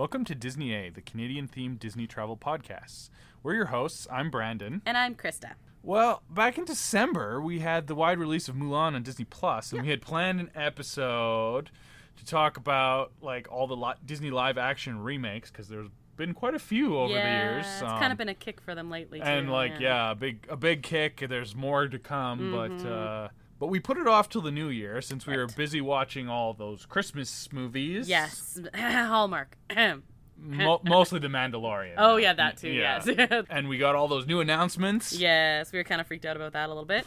Welcome to Disney A, the Canadian-themed Disney travel podcasts. We're your hosts. I'm Brandon. And I'm Krysta. Well, back in December, we had the wide release of Mulan on Disney Plus, and we had planned an episode to talk about like all the Disney live-action remakes, because there's been quite a few over the years. It's kind of been a kick for them lately, too. And a big kick. There's more to come, but we put it off till the new year since we were busy watching all those Christmas movies. Yes, Hallmark. Mostly The Mandalorian. Oh, yeah, that too, yes. And we got all those new announcements. Yes, we were kind of freaked out about that a little bit.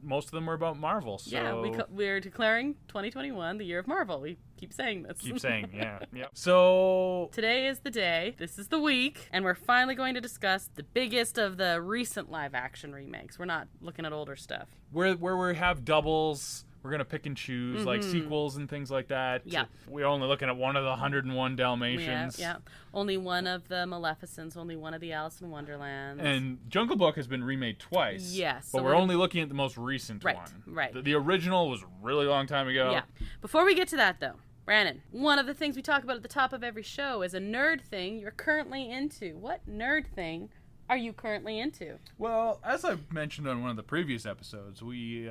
Most of them were about Marvel. So. Yeah, we're declaring 2021 the year of Marvel. We keep saying this. Yeah. So today is the day. This is the week. And we're finally going to discuss the biggest of the recent live-action remakes. We're not looking at older stuff. Where we have doubles... We're going to pick and choose, like sequels and things like that. Yeah. We're only looking at one of the 101 Dalmatians. Yeah. Only one of the Maleficents, only one of the Alice in Wonderlands. And Jungle Book has been remade twice. Yes. But so we're only looking at the most recent one. Right. The original was a really long time ago. Yeah. Before we get to that, though, Brandon, one of the things we talk about at the top of every show is a nerd thing you're currently into. What nerd thing are you currently into? Well, as I mentioned on one of the previous episodes, we...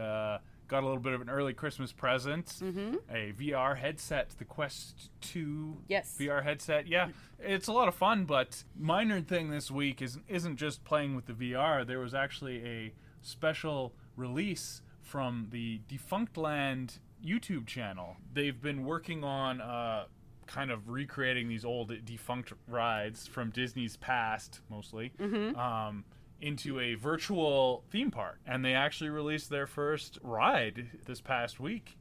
got a little bit of an early Christmas present, a VR headset, the Quest 2 VR headset. Yeah, it's a lot of fun, but my nerd thing this week isn't just playing with the VR. There was actually a special release from the Defunct Land YouTube channel. They've been working on kind of recreating these old defunct rides from Disney's past, mostly, into a virtual theme park. And they actually released their first ride this past week.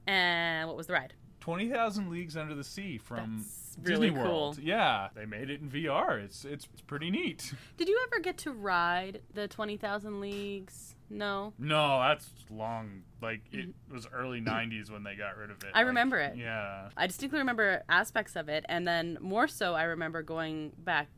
And what was the ride? 20,000 Leagues Under the Sea from That's Disney really World. Cool. Yeah, they made it in VR. It's pretty neat. Did you ever get to ride the 20,000 Leagues? No? No, that's long. Like, it was early 90s when they got rid of it. I remember it. Yeah. I distinctly remember aspects of it, and then more so I remember going back,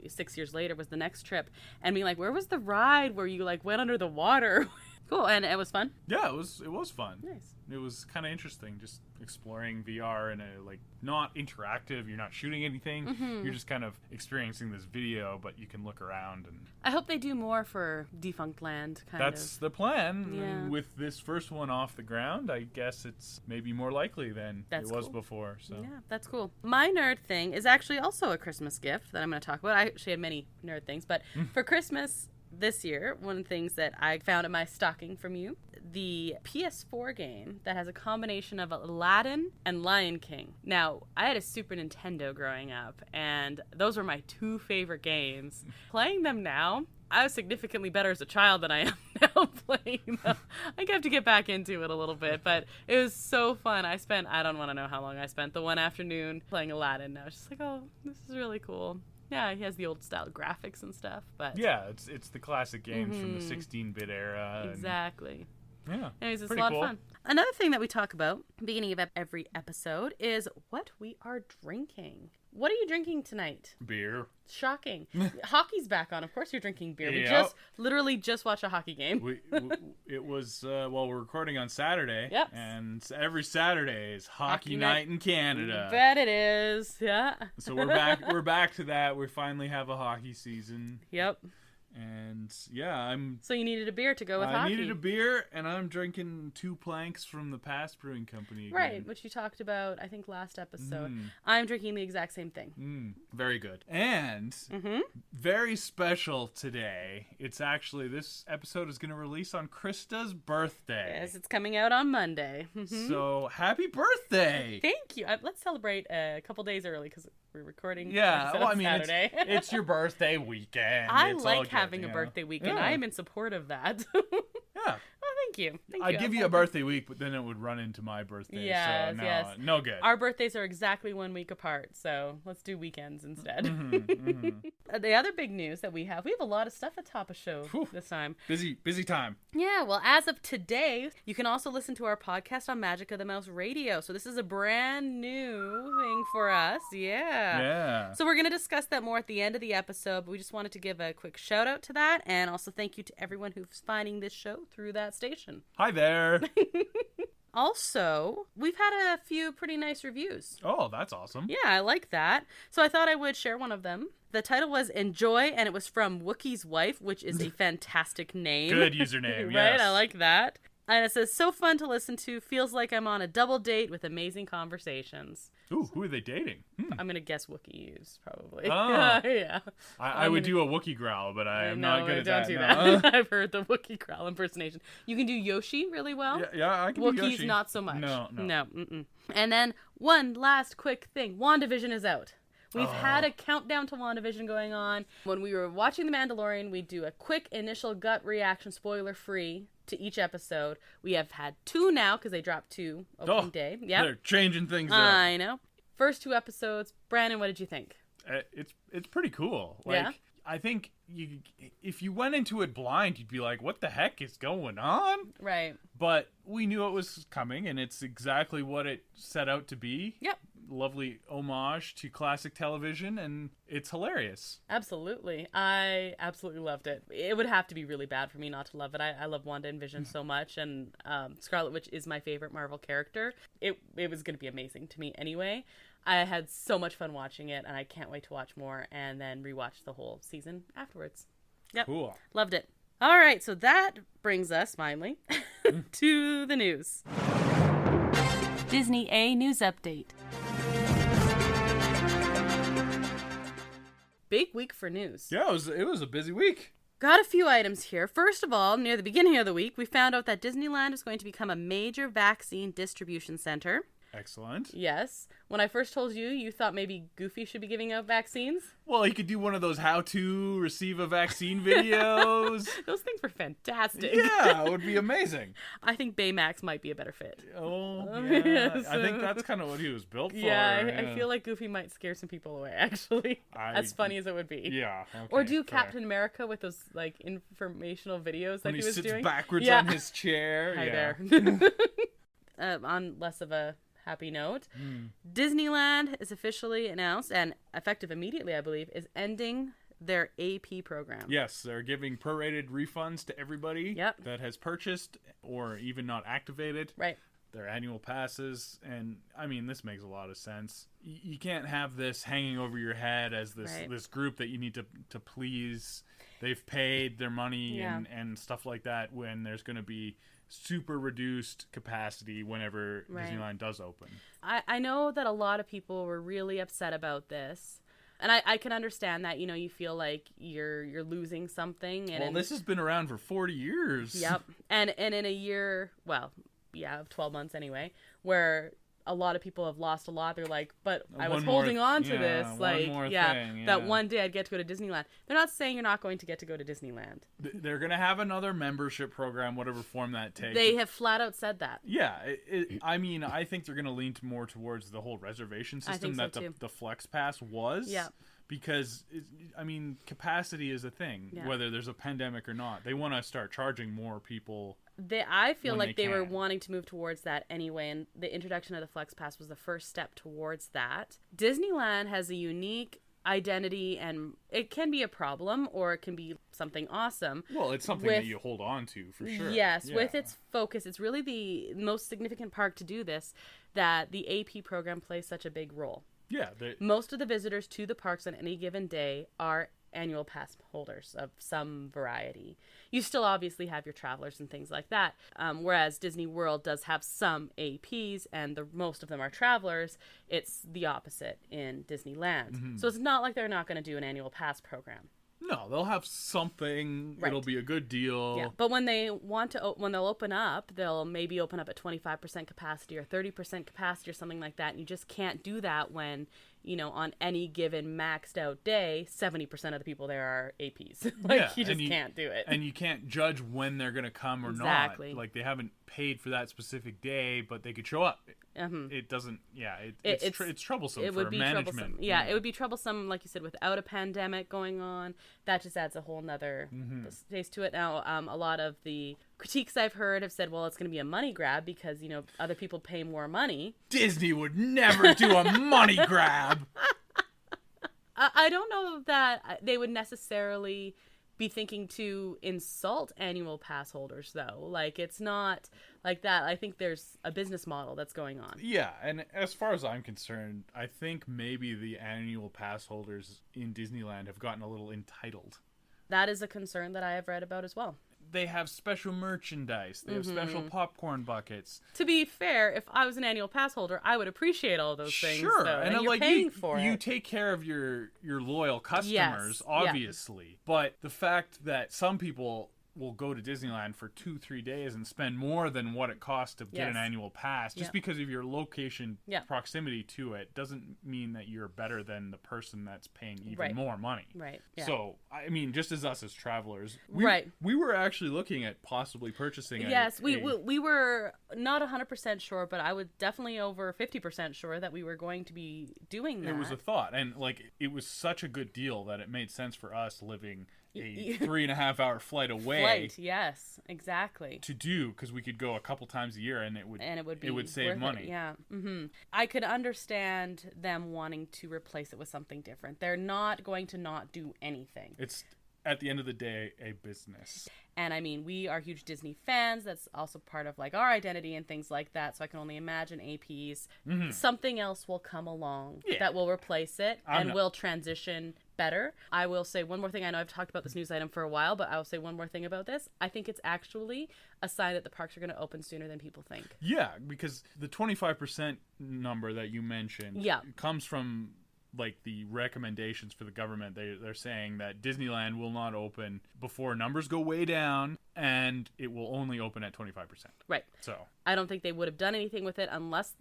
6 years later was the next trip, and being like, where was the ride where you, like, went under the water? Cool, and it was fun? Yeah, it was fun. Nice. It was kind of interesting, just exploring VR in a, like, not interactive, you're not shooting anything, you're just kind of experiencing this video, but you can look around. And I hope they do more for Defunct Land, That's the plan. Yeah. And with this first one off the ground, I guess it's maybe more likely than it was before. So. Yeah, that's cool. My nerd thing is actually also a Christmas gift that I'm going to talk about. I actually had many nerd things, but for Christmas this year, one of the things that I found in my stocking from you, the PS4 game that has a combination of Aladdin and Lion King. Now, I had a Super Nintendo growing up, and those were my two favorite games. Playing them now, I was significantly better as a child than I am now playing them. I have to get back into it a little bit, but it was so fun. I don't want to know how long I spent the one afternoon playing Aladdin. I was just like, oh, this is really cool. Yeah, he has the old style graphics and stuff, but yeah, it's the classic games from the 16-bit era. Exactly. Yeah. Anyways, it's pretty a lot cool. of fun. Another thing that we talk about beginning of every episode is what we are drinking. What are you drinking tonight? Beer. Shocking. Hockey's back on. Of course you're drinking beer. Yep. We literally just watched a hockey game. It was, we're recording on Saturday. Yep. And every Saturday is hockey night in Canada. Bet it is. Yeah. So we're back to that. We finally have a hockey season. Yep. And yeah, So you needed a beer to go with hockey. I needed a beer, and I'm drinking 2 planks from the Past Brewing Company again. Right, which you talked about, I think, last episode. I'm drinking the exact same thing. Very good. And very special today. It's actually, this episode is going to release on Krysta's birthday. Yes, it's coming out on Monday. So happy birthday! Thank you. Let's celebrate a couple days early because we're recording. Yeah, well, I mean, Saturday. it's your birthday weekend. I it's like having a birthday weekend. I am in support of that. Yeah. Thank you. I'd give you a birthday week, but then it would run into my birthday. Yes, so yes. No good. Our birthdays are exactly 1 week apart, so let's do weekends instead. The other big news that we have a lot of stuff at top of show this time. Busy time. Yeah, well, as of today, you can also listen to our podcast on Magic of the Mouse Radio. So this is a brand new thing for us. Yeah. So we're going to discuss that more at the end of the episode, but we just wanted to give a quick shout out to that, and also thank you to everyone who's finding this show through that station. Hi there. Also, we've had a few pretty nice reviews. Oh, that's awesome. Yeah, I like that. So I thought I would share one of them. The title was Enjoy, and it was from Wookie's Wife, which is a fantastic name. Good username, right? yes. I like that. And it says, so fun to listen to. Feels like I'm on a double date with amazing conversations. Ooh, who are they dating? I'm going to guess Wookiee use, probably. Oh. Yeah. I would do a Wookiee growl, but I'm not good at that. Don't do that. I've heard the Wookiee growl impersonation. You can do Yoshi really well. Yeah, I can do Wookiees, Yoshi. not so much. No. Mm-mm. And then one last quick thing. WandaVision is out. We've had a countdown to WandaVision going on. When we were watching The Mandalorian, we do a quick initial gut reaction, spoiler-free, to each episode. We have had 2 now, because they dropped 2 opening day. Yep. They're changing things up. I know. First 2 episodes. Brandon, what did you think? It's pretty cool. Yeah? I think if you went into it blind, you'd be like, what the heck is going on? Right. But we knew it was coming, and it's exactly what it set out to be. Yep. Lovely homage to classic television, and it's hilarious. Absolutely. I absolutely loved it. It would have to be really bad for me not to love it. I love Wanda and Vision so much, and Scarlet Witch is my favorite Marvel character. It was going to be amazing to me anyway. I had so much fun watching it, and I can't wait to watch more and then rewatch the whole season afterwards. Yep. Cool. Loved it. All right, so that brings us, finally, to the news. Disney A News Update. Big week for news. Yeah, it was a busy week. Got a few items here. First of all, near the beginning of the week, we found out that Disneyland is going to become a major vaccine distribution center. Excellent. Yes. When I first told you, you thought maybe Goofy should be giving out vaccines. Well, he could do one of those how-to receive a vaccine videos. Those things were fantastic. Yeah, it would be amazing. I think Baymax might be a better fit. Oh, yeah. Yes. I think that's kind of what he was built for. Yeah, I feel like Goofy might scare some people away, actually. As funny as it would be. Yeah. Okay, or do fair. Captain America with those like informational videos that when he was doing. When he sits backwards on his chair. Hi there. On less of a happy note, Disneyland is officially announced, and effective immediately, I believe, is ending their AP program. Yes, they're giving prorated refunds to everybody that has purchased or even not activated their annual passes. And I mean, this makes a lot of sense. You can't have this hanging over your head as this group that you need to please. They've paid their money and stuff like that when there's going to be super reduced capacity whenever Disneyland does open. I know that a lot of people were really upset about this. And I can understand that, you feel like you're losing something. And this has been around for 40 years. Yep. And in a year, of 12 months anyway, where a lot of people have lost a lot. They're like, but I was holding on to this. That one day I'd get to go to Disneyland. They're not saying you're not going to get to go to Disneyland. They're going to have another membership program, whatever form that takes. They have flat out said that. Yeah. I mean, I think they're going to lean more towards the whole reservation system that the Flex Pass was. Yeah. Because, capacity is a thing, whether there's a pandemic or not. They want to start charging more people. I feel like they were wanting to move towards that anyway, and the introduction of the Flex Pass was the first step towards that. Disneyland has a unique identity, and it can be a problem, or it can be something awesome. Well, it's something that you hold on to, for sure. Yes, with its focus, it's really the most significant park to do this, that the AP program plays such a big role. Yeah. Most of the visitors to the parks on any given day are annual pass holders of some variety. You still obviously have your travelers and things like that, whereas Disney World does have some APs, and most of them are travelers. It's the opposite in Disneyland. Mm-hmm. So it's not like they're not going to do an annual pass program. No, they'll have something. Right. It'll be a good deal. Yeah, but when they'll open up, they'll maybe open up at 25% capacity or 30% capacity or something like that. And you just can't do that when, on any given maxed out day, 70% of the people there are APs. You just can't do it. And you can't judge when they're going to come or not. Like, they haven't paid for that specific day, but they could show up. Mm-hmm. It doesn't, it's troublesome for management. Troublesome. Yeah, it would be troublesome, like you said, without a pandemic going on. That just adds a whole nother space to it. Now, a lot of the critiques I've heard have said, well, it's going to be a money grab because, other people pay more money. Disney would never do a money grab. I don't know that they would necessarily be thinking to insult annual pass holders, though. Like, it's not like that. I think there's a business model that's going on. Yeah, and as far as I'm concerned, I think maybe the annual pass holders in Disneyland have gotten a little entitled. That is a concern that I have read about as well. They have special merchandise. They have special popcorn buckets. To be fair, if I was an annual pass holder, I would appreciate all those things. Sure, though, and you're like paying for it. You take care of your loyal customers, obviously. Yeah. But the fact that some people will go to Disneyland for 2-3 days and spend more than what it costs to get an annual pass just because of your location proximity to it doesn't mean that you're better than the person that's paying even more money. Right. Yeah. So, I mean, just as us as travelers, we were actually looking at possibly purchasing we were not 100% sure, but I was definitely over 50% sure that we were going to be doing that. It was a thought, and like it was such a good deal that it made sense for us living a 3.5 hour flight away. Yes, exactly. To do, because we could go a couple times a year, and it would save money. I could understand them wanting to replace it with something different. They're not going to not do anything. It's at the end of the day a business. And I mean, we are huge Disney fans. That's also part of like our identity and things like that. So I can only imagine APs. Something else will come along that will replace it will transition better. I will say one more thing. I know I've talked about this news item for a while, but I will say one more thing about this. I think it's actually a sign that the parks are going to open sooner than people think. Yeah, because the 25% number that you mentioned comes from like the recommendations for the government. They're saying that Disneyland will not open before numbers go way down, and it will only open at 25%. Right. So I don't think they would have done anything with it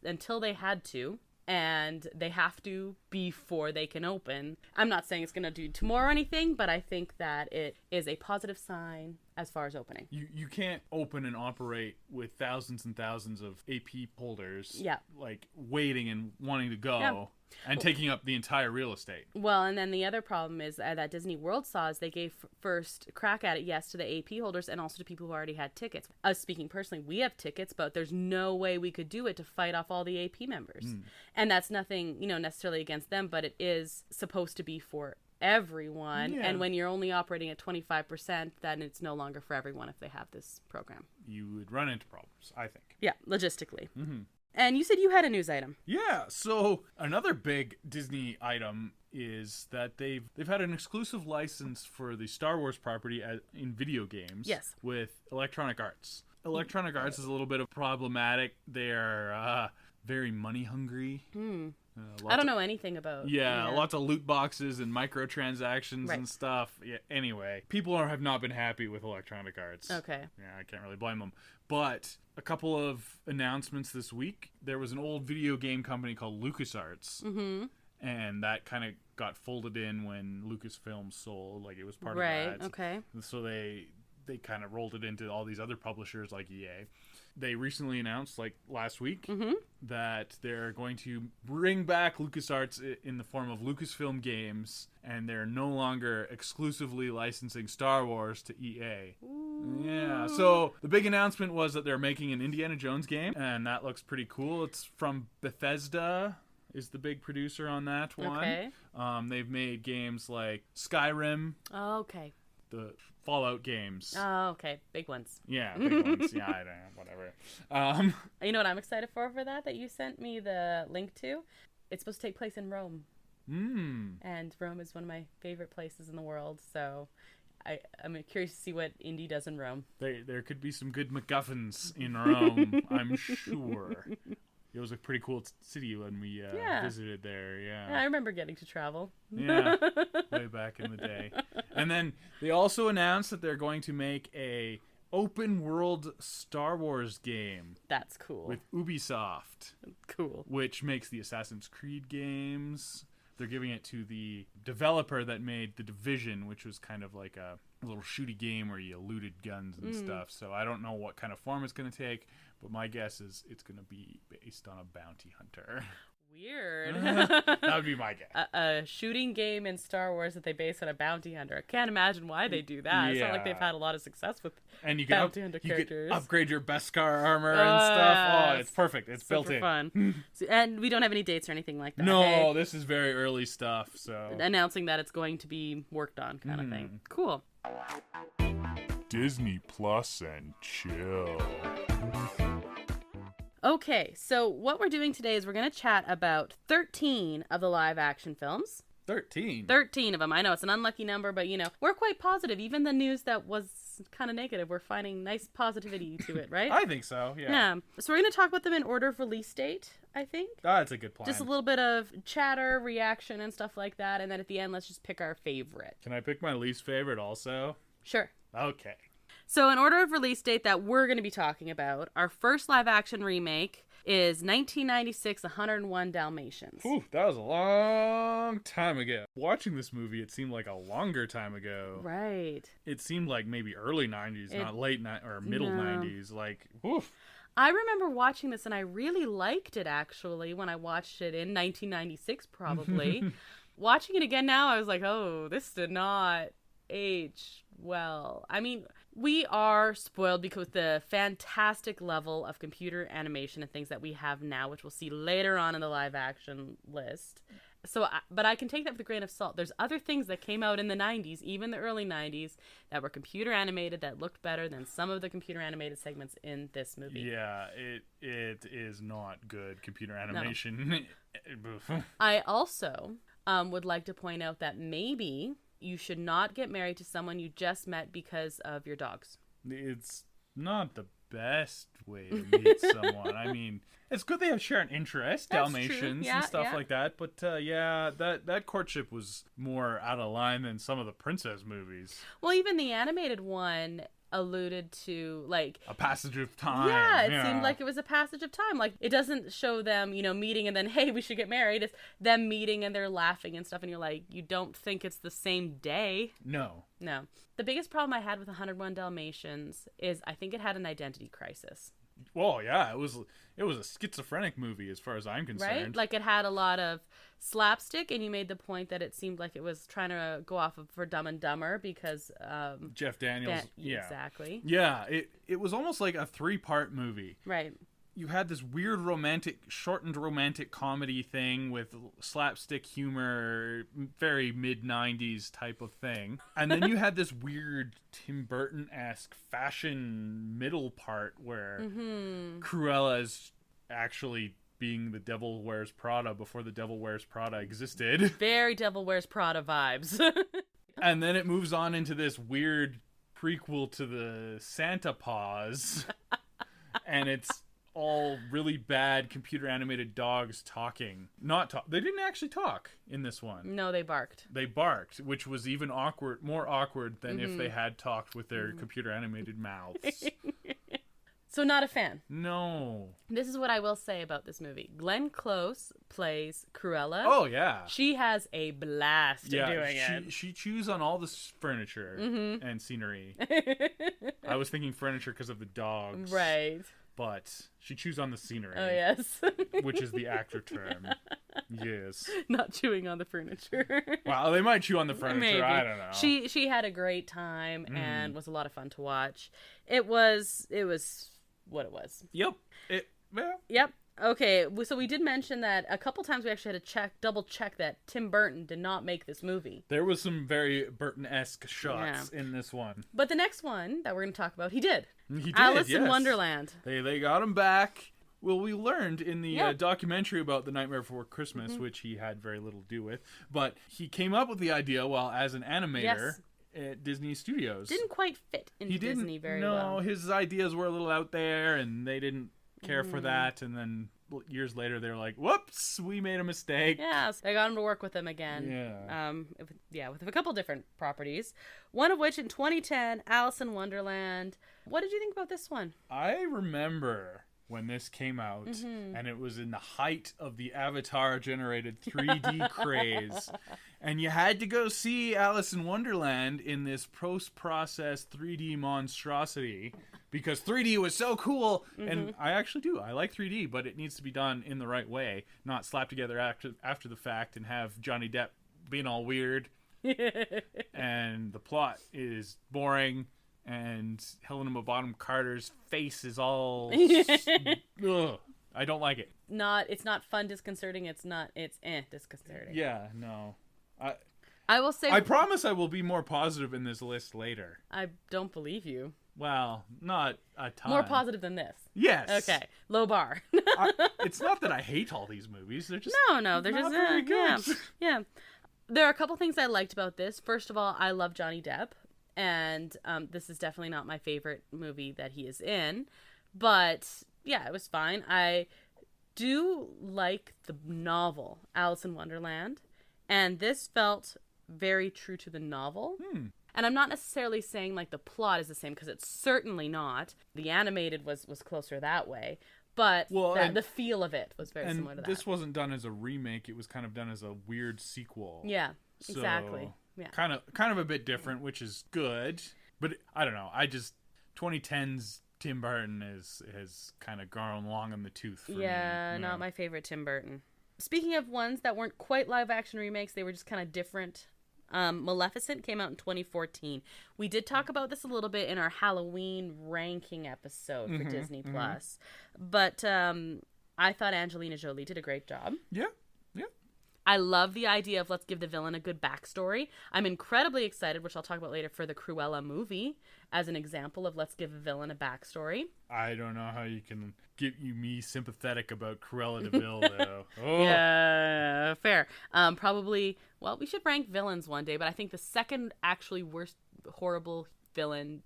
until they had to. And they have to before they can open. I'm not saying it's going to do tomorrow or anything, but I think that it is a positive sign as far as opening. You can't open and operate with thousands and thousands of AP holders like waiting and wanting to go and taking up the entire real estate. Well, and then the other problem is that Disney World saw is they gave first crack at it, to the AP holders and also to people who already had tickets. Us speaking personally, we have tickets, but there's no way we could do it to fight off all the AP members. And that's nothing, necessarily against them, but it is supposed to be for everyone. And when you're only operating at 25%, then it's no longer for everyone if they have this program. You would run into problems, I think. Yeah, logistically. And you said you had a news item. Yeah, so another big Disney item is that they've had an exclusive license for the Star Wars property in video games with Electronic Arts. Electronic Arts is a little bit of problematic. They're very money hungry. I don't know anything about. Lots of loot boxes and microtransactions and stuff. Yeah. Anyway, people have not been happy with Electronic Arts. Okay. Yeah, I can't really blame them. But a couple of announcements this week. There was an old video game company called LucasArts. And that kind of got folded in when Lucasfilm sold. Like, it was part of that. Okay. So they kind of rolled it into all these other publishers like EA. They recently announced, like last week, that they're going to bring back LucasArts in the form of Lucasfilm games, and they're no longer exclusively licensing Star Wars to EA. Ooh. Yeah, so the big announcement was that they're making an Indiana Jones game, and that looks pretty cool. It's from Bethesda, is the big producer on that one. Okay. They've made games like Skyrim. Oh, okay. The Fallout games. Oh, okay. Big ones. Yeah, big ones. Yeah, I don't know, whatever. You know what I'm excited for that you sent me the link to? It's supposed to take place in Rome. And Rome is one of my favorite places in the world, so I'm curious to see what Indy does in Rome. There could be some good MacGuffins in Rome, I'm sure. It was a pretty cool city when we visited there, yeah. I remember getting to travel. Yeah, way back in the day. And then they also announced that they're going to make a open world Star Wars game. That's cool. With Ubisoft. Cool. Which makes the Assassin's Creed games. They're giving it to the developer that made The Division, which was kind of like a little shooty game where you looted guns and stuff. So I don't know what kind of form it's going to take, but my guess is it's going to be based on a bounty hunter. Weird. That would be my guess. A shooting game in Star Wars that they base on a bounty hunter. I can't imagine why they do that. It's not like they've had a lot of success with bounty hunter characters. You can upgrade your Beskar armor and stuff. Oh, it's perfect. It's built in. Fun. And we don't have any dates or anything like that. No, this is very early stuff. So announcing that it's going to be worked on kind of thing. Cool. Disney Plus and chill. Okay, so what we're doing today is we're going to chat about 13 of the live action films. 13? 13 of them. I know it's an unlucky number, but we're quite positive. Even the news that was kind of negative, we're finding nice positivity to it, right? I think so, yeah. So we're going to talk about them in order of release date, I think. That's a good plan. Just a little bit of chatter, reaction, and stuff like that. And then at the end, let's just pick our favorite. Can I pick my least favorite also? Sure. Okay. So in order of release date that we're going to be talking about, our first live action remake is 1996, 101 Dalmatians. Ooh, that was a long time ago. Watching this movie, it seemed like a longer time ago. Right. It seemed like maybe early 90s, not late or middle 90s. Like, oof. I remember watching this and I really liked it actually when I watched it in 1996 probably. Watching it again now, I was like, oh, this did not age well. I mean, we are spoiled because the fantastic level of computer animation and things that we have now, which we'll see later on in the live action list. So, but I can take that with a grain of salt. There's other things that came out in the 90s, even the early 90s, that were computer animated that looked better than some of the computer animated segments in this movie. Yeah, it is not good computer animation. No. I also would like to point out that maybe you should not get married to someone you just met because of your dogs. It's not the best way to meet someone. I mean, it's good they have shared interests, Dalmatians and stuff like that. But that courtship was more out of line than some of the princess movies. Well, even the animated one alluded to like a passage of time. Yeah, it seemed like it was a passage of time. Like it doesn't show them, meeting and then, hey, we should get married. It's them meeting and they're laughing and stuff, and you're like, you don't think it's the same day. No. The biggest problem I had with 101 Dalmatians is I think it had an identity crisis. Well, yeah, it was a schizophrenic movie as far as I'm concerned. Right? Like it had a lot of slapstick, and you made the point that it seemed like it was trying to go off of for Dumb and Dumber because Jeff Daniels. Exactly. Yeah, it was almost like a 3-part movie. Right. You had this weird shortened romantic comedy thing with slapstick humor, very mid-90s type of thing. And then you had this weird Tim Burton-esque fashion middle part where Cruella is actually being the Devil Wears Prada before the Devil Wears Prada existed. Very Devil Wears Prada vibes. And then it moves on into this weird prequel to the Santa Paws. And it's all really bad computer animated dogs talking. They didn't actually talk in this one. No, they barked. They barked, which was even more awkward than if they had talked with their computer animated mouths. So not a fan. No. This is what I will say about this movie. Glenn Close plays Cruella. Oh, yeah. She has a blast doing it. She chews on all this furniture and scenery. I was thinking furniture because of the dogs. Right. But she chews on the scenery. Oh, yes. Which is the actor term. Yes. Not chewing on the furniture. Well, they might chew on the furniture. Maybe. I don't know. She had a great time and was a lot of fun to watch. It was what it was. Yep. Yep. Okay, so we did mention that a couple times we actually had to double check that Tim Burton did not make this movie. There was some very Burton-esque shots in this one. But the next one that we're going to talk about, he did. He did, Alice in Wonderland. They got him back. Well, we learned in the documentary about The Nightmare Before Christmas, which he had very little to do with, but he came up with the idea while as an animator at Disney Studios. Didn't quite fit into Disney very well. No, his ideas were a little out there, and they didn't care for that, and then years later they were like, whoops, we made a mistake. Yes, they got him to work with them again. With a couple different properties, one of which in 2010, Alice in Wonderland. What did you think about this one? I remember when this came out, and it was in the height of the Avatar generated 3D craze, and you had to go see Alice in Wonderland in this post-processed 3D monstrosity because 3D was so cool. And I actually do. I like 3D, but it needs to be done in the right way, not slapped together after the fact and have Johnny Depp being all weird. And the plot is boring. And Helena Bonham Carter's face is all ugh, I don't like it. It's not fun disconcerting, it's disconcerting. Yeah, no. I will say... I promise I will be more positive in this list later. I don't believe you. Well, not a ton. More positive than this. Yes. Okay. Low bar. It's not that I hate all these movies. They're just No, they're just very good. Yeah. There are a couple things I liked about this. First of all, I love Johnny Depp, and this is definitely not my favorite movie that he is in, but yeah, it was fine. I do like the novel Alice in Wonderland, and this felt very true to the novel. And I'm not necessarily saying like the plot is the same, because it's certainly not. The animated was closer that way, but the feel of it was very similar to that. This wasn't done as a remake; it was kind of done as a weird sequel. Yeah, exactly. Yeah, kind of a bit different, which is good. But I don't know. 2010's Tim Burton has kind of gone long in the tooth for me. Yeah, not my favorite Tim Burton. Speaking of ones that weren't quite live action remakes, they were just kind of different. Maleficent came out in 2014. We did talk about this a little bit in our Halloween ranking episode for Disney Plus, but I thought Angelina Jolie did a great job. Yeah. I love the idea of let's give the villain a good backstory. I'm incredibly excited, which I'll talk about later, for the Cruella movie as an example of let's give a villain a backstory. I don't know how you can get me sympathetic about Cruella de Vil, though. Oh. Yeah, fair. Probably, well, we should rank villains one day, but I think the second actually worst horrible villain.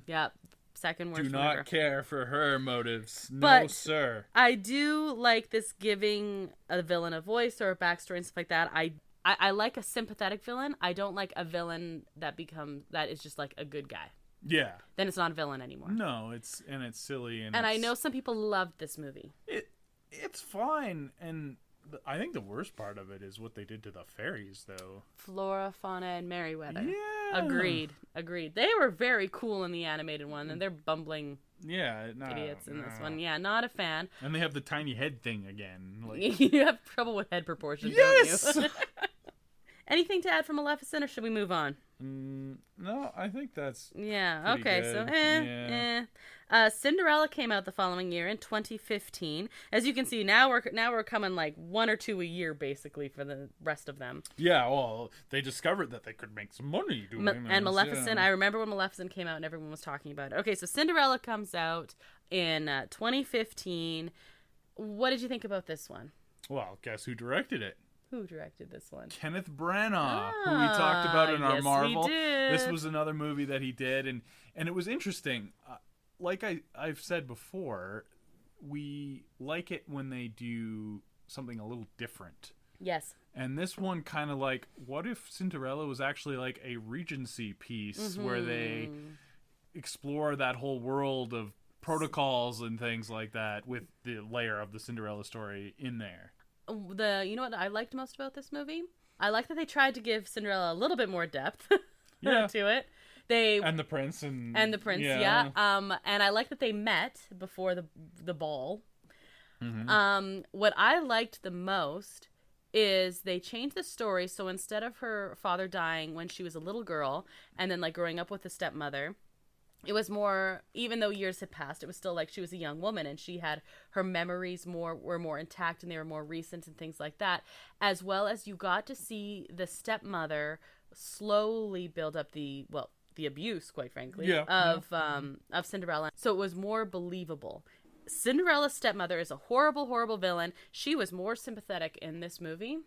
Yeah, second worst. Do not care for her motives. But no, sir. I do like this giving a villain a voice or a backstory and stuff like that. I like a sympathetic villain. I don't like a villain that is just like a good guy. Yeah. Then it's not a villain anymore. No, it's silly and I know some people loved this movie. It's fine, and I think the worst part of it is what they did to the fairies, though. Flora, Fauna, and Merryweather. Yeah. Agreed. They were very cool in the animated one, and they're bumbling idiots in this one. Yeah, not a fan. And they have the tiny head thing again. You have trouble with head proportion, yes! don't you? Anything to add from Maleficent, or should we move on? No, I think that's okay. Good. So Cinderella came out the following year in 2015. As you can see, now we're coming like one or two a year basically for the rest of them. Yeah, well, they discovered that they could make some money doing this. And Maleficent, I remember when Maleficent came out and everyone was talking about it. Okay, so Cinderella comes out in 2015. What did you think about this one? Well, guess who directed it? Who directed this one? Kenneth Branagh, who we talked about in our Marvel. We did. This was another movie that he did, and it was interesting. Like I've said before, we like it when they do something a little different. Yes. And this one kind of like, what if Cinderella was actually like a Regency piece where they explore that whole world of protocols and things like that with the layer of the Cinderella story in there. You know what I liked most about this movie? I like that they tried to give Cinderella a little bit more depth to it. And the prince and the prince, yeah. And I like that they met before the ball. What I liked the most is they changed the story, so instead of her father dying when she was a little girl and then like growing up with the stepmother, it was more, even though years had passed, it was still like she was a young woman and she had her memories were more intact and they were more recent and things like that. As well as you got to see the stepmother slowly build up the abuse, quite frankly, of Cinderella. So it was more believable. Cinderella's stepmother is a horrible, horrible villain. She was more sympathetic in this movie.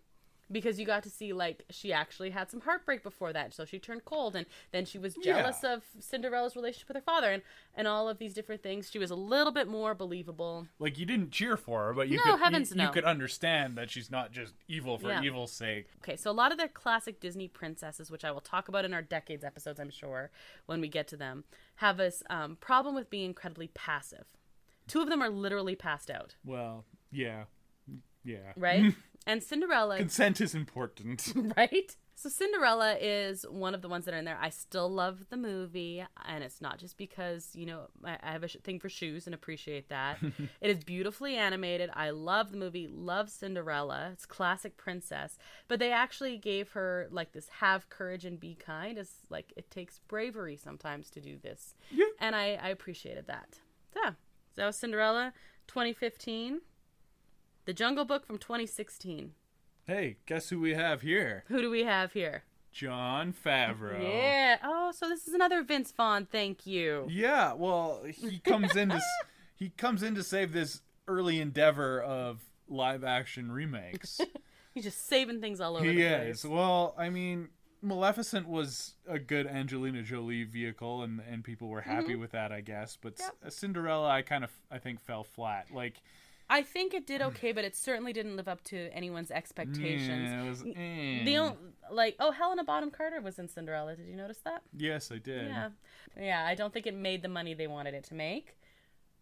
Because you got to see, like, she actually had some heartbreak before that, so she turned cold, and then she was jealous of Cinderella's relationship with her father, and all of these different things. She was a little bit more believable. Like, you didn't cheer for her, but you could understand that she's not just evil for evil's sake. Okay, so a lot of the classic Disney princesses, which I will talk about in our Decades episodes, I'm sure, when we get to them, have this problem with being incredibly passive. Two of them are literally passed out. Well, yeah. Yeah. Right? And Cinderella... Consent is important. Right? So Cinderella is one of the ones that are in there. I still love the movie, and it's not just because, you know, I have a thing for shoes and appreciate that. It is beautifully animated. I love the movie, love Cinderella. It's classic princess. But they actually gave her, like, this have courage and be kind. It's like, it takes bravery sometimes to do this. Yeah. And I appreciated that. So that was Cinderella, 2015. The Jungle Book from 2016. Hey, guess who we have here? Who do we have here? Jon Favreau. Yeah. Oh, so this is another Vince Vaughn. Thank you. Yeah. Well, he comes in to save this early endeavor of live action remakes. He's just saving things all over the place. He is. Well, I mean, Maleficent was a good Angelina Jolie vehicle, and people were happy with that, I guess. But Cinderella, I think fell flat. Like, I think it did okay, but it certainly didn't live up to anyone's expectations. Yeah, it was. Helena Bonham Carter was in Cinderella. Did you notice that? Yes, I did. Yeah. I don't think it made the money they wanted it to make.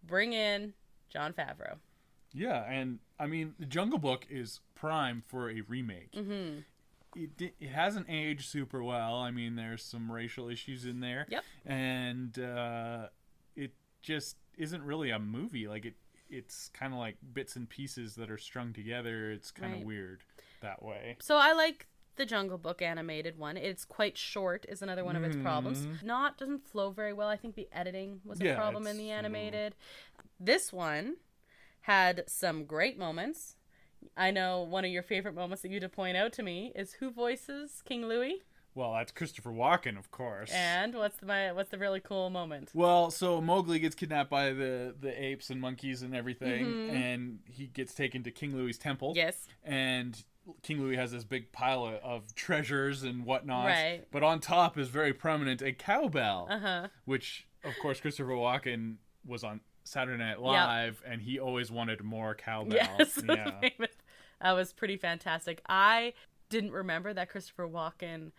Bring in Jon Favreau. Yeah, and I mean, The Jungle Book is prime for a remake. Mm-hmm. It hasn't aged super well. I mean, there's some racial issues in there. Yep. And it just isn't really a movie. Like, it's kind of like bits and pieces that are strung together. It's kind of weird that way. So I like the Jungle Book animated one. It's quite short is another one of its problems. Doesn't flow very well. I think the editing was a problem in the animated. This one had some great moments. I know one of your favorite moments that you to point out to me is who voices King Louis? Well, that's Christopher Walken, of course. And what's the really cool moment? Well, so Mowgli gets kidnapped by the apes and monkeys and everything, and he gets taken to King Louis's temple. Yes. And King Louis has this big pile of treasures and whatnot. Right. But on top is very prominent a cowbell, which, of course, Christopher Walken was on Saturday Night Live, and he always wanted more cowbell. Yes, that was pretty fantastic. I didn't remember that Christopher Walken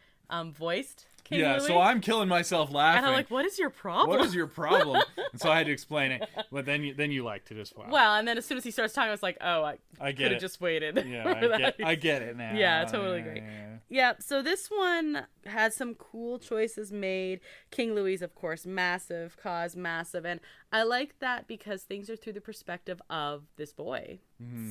voiced King Louis. So I'm killing myself laughing. And I'm like, what is your problem? What is your problem? And so I had to explain it. But then you liked it as well. Well, and then as soon as he starts talking, I was like, oh, I get could it. have just waited. Yeah, I get it now. Yeah, totally great. Yeah, so this one had some cool choices made. King Louis, of course, massive, Cause massive. And I like that because things are through the perspective of this boy.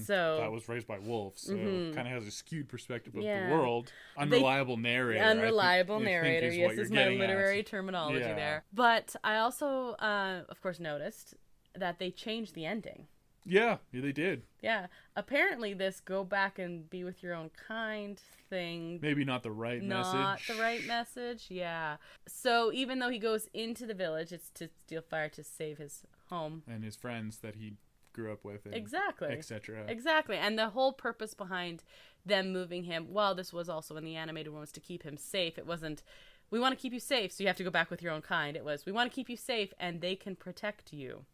So that was raised by wolves, so kind of has a skewed perspective of the world. Unreliable narrator. Unreliable narrator, yes, is my literary terminology there. But I also, of course, noticed that they changed the ending. Yeah, they did. Yeah. Apparently this go back and be with your own kind thing. Maybe not the right message. Not the right message, yeah. So even though he goes into the village, it's to steal fire to save his home. And his friends that he grew up with. And exactly. etc. Exactly. And the whole purpose behind them moving him, well, this was also in the animated one, was to keep him safe. It wasn't, we want to keep you safe, so you have to go back with your own kind. It was, we want to keep you safe, and they can protect you.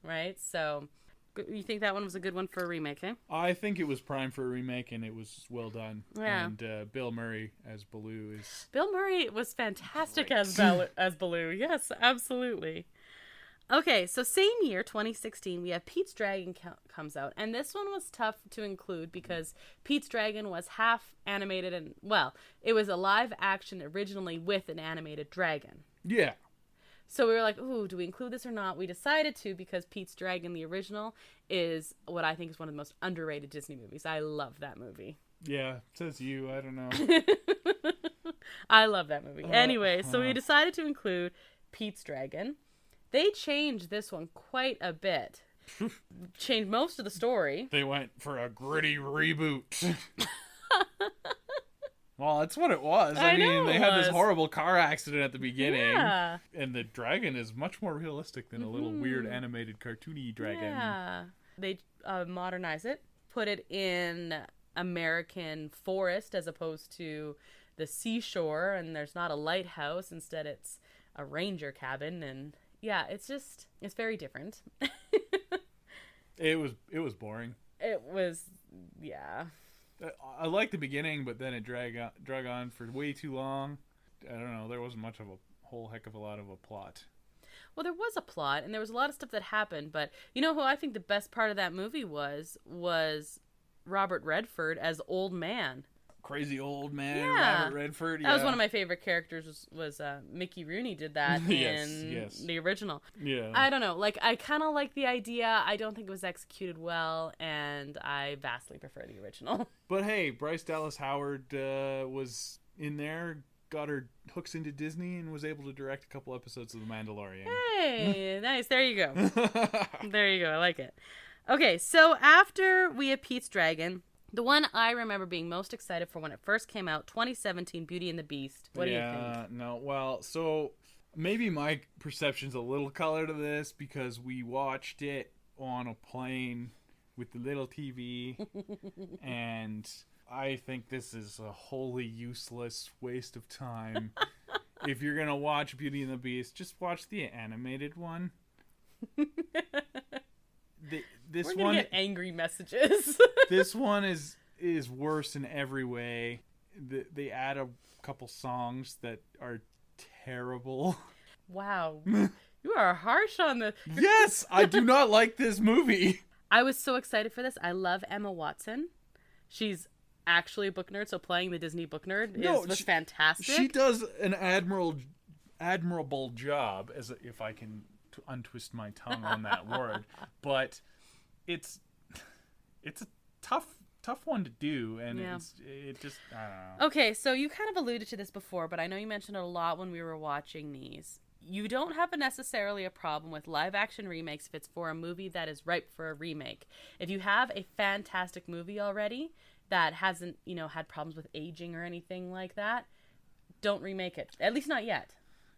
Right? So... You think that one was a good one for a remake, eh? I think it was prime for a remake, and it was well done. Yeah. And Bill Murray as Baloo is... Bill Murray was fantastic as Baloo. Yes, absolutely. Okay, so same year, 2016, we have Pete's Dragon comes out. And this one was tough to include because Pete's Dragon was half animated and, well, it was a live action originally with an animated dragon. Yeah. So we were like, ooh, do we include this or not? We decided to because Pete's Dragon, the original, is what I think is one of the most underrated Disney movies. I love that movie. Yeah, says you. I don't know. I love that movie. Anyway, so we decided to include Pete's Dragon. They changed this one quite a bit. Changed most of the story. They went for a gritty reboot. Well, that's what it was. I mean, they had this horrible car accident at the beginning. Yeah. And the dragon is much more realistic than a little weird animated cartoony dragon. Yeah. They modernize it, put it in American forest as opposed to the seashore, and there's not a lighthouse. Instead, it's a ranger cabin. And yeah, it's very different. It was boring. It was, yeah. I liked the beginning, but then it drug on for way too long. I don't know. There wasn't much of a whole heck of a lot of a plot. Well, there was a plot, and there was a lot of stuff that happened. But you know who I think the best part of that movie was Robert Redford as Old Man. Crazy old man, Robert Redford. Yeah. That was one of my favorite characters. Was Mickey Rooney did that in the original. Yeah. I don't know. Like, I kind of like the idea. I don't think it was executed well, and I vastly prefer the original. But hey, Bryce Dallas Howard was in there, got her hooks into Disney, and was able to direct a couple episodes of The Mandalorian. Hey, nice. There you go. There you go. I like it. Okay, so after we have Pete's Dragon, The one I remember being most excited for when it first came out, 2017, Beauty and the Beast. What do you think? Yeah, no, well, so maybe my perception's a little color to this because we watched it on a plane with the little TV, and I think this is a wholly useless waste of time. If you're gonna watch Beauty and the Beast, just watch the animated one. This We're gonna one get angry messages. This one is worse in every way. They add a couple songs that are terrible. Wow. You are harsh on the... Yes, I do not like this movie. I was so excited for this. I love Emma Watson. She's actually a book nerd, so playing the Disney book nerd was fantastic. She does an admirable job, if I can untwist my tongue on that word. But it's a tough one to do, and it just, I don't know. Okay, so you kind of alluded to this before, but I know you mentioned it a lot when we were watching these. You don't have necessarily a problem with live action remakes if it's for a movie that is ripe for a remake. If you have a fantastic movie already that hasn't, had problems with aging or anything like that, don't remake it. At least not yet.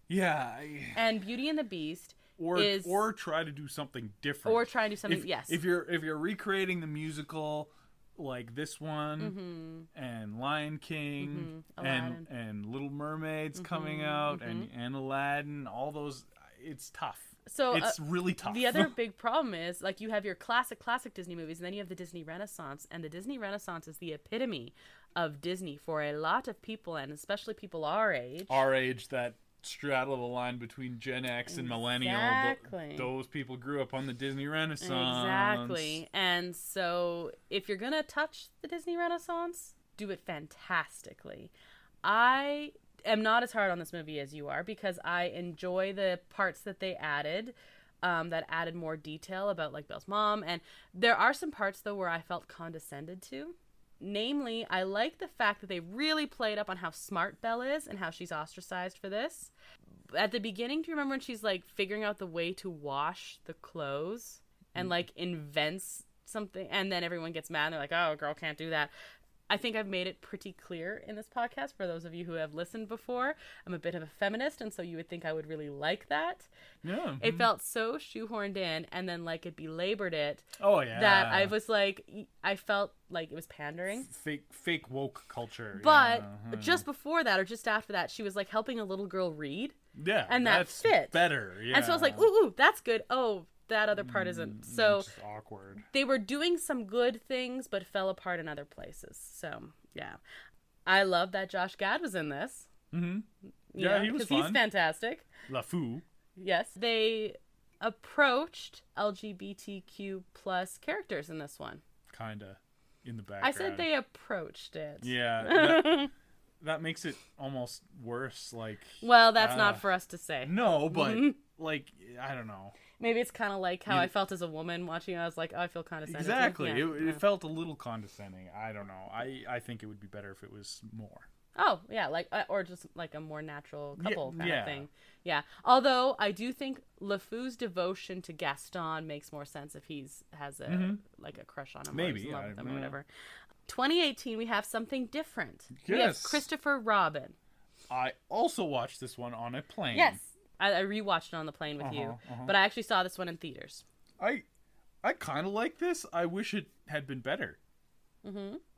Yeah. And Beauty and the Beast or try to do something different. Or try and do something, yes. If you're recreating the musical like this one, and Lion King, and Little Mermaid's coming out, and Aladdin, all those, it's tough. So it's really tough. The other big problem is, like, you have your classic Disney movies, and then you have the Disney Renaissance, and the Disney Renaissance is the epitome of Disney for a lot of people, and especially people our age. Our age that straddle the line between Gen X and Millennial. Those people grew up on the Disney Renaissance. Exactly. And so if you're going to touch the Disney Renaissance, do it fantastically. I am not as hard on this movie as you are because I enjoy the parts that they added, that added more detail about, like, Belle's mom. And there are some parts, though, where I felt condescended to. Namely, I like the fact that they really played up on how smart Belle is and how she's ostracized for this. At the beginning, do you remember when she's, like, figuring out the way to wash the clothes and, like, invents something, and then everyone gets mad and they're like, oh, a girl can't do that. I think I've made it pretty clear in this podcast, for those of you who have listened before. I'm a bit of a feminist, and so you would think I would really like that. Yeah. It felt so shoehorned in, and then, like, it belabored it. Oh, yeah. That I was like, I felt like it was pandering. Fake woke culture. But just before that, or just after that, she was, like, helping a little girl read. Yeah. And that fit. Better, yeah. And so I was like, ooh, that's good. Oh, that other part isn't. So it's awkward. They were doing some good things, but fell apart in other places. So, yeah. I love that Josh Gad was in this. Mm-hmm. Yeah, he was fun. He's fantastic. LeFou. Yes. They approached LGBTQ plus characters in this one. Kinda. In the background. I said they approached it. Yeah. That makes it almost worse. Like, well, that's not for us to say. No, but, like, I don't know. Maybe it's kind of like how I felt as a woman watching it. I was like, oh, I feel condescending. Exactly. Yeah. It felt a little condescending. I don't know. I think it would be better if it was more. Oh, yeah. Like, or just like a more natural couple kind of thing. Yeah. Although I do think LeFou's devotion to Gaston makes more sense if has like a crush on him. Maybe. Or is in love with him or whatever. 2018, we have something different. Yes. We have Christopher Robin. I also watched this one on a plane. Yes. I rewatched it on the plane with you, but I actually saw this one in theaters. I kind of like this. I wish it had been better.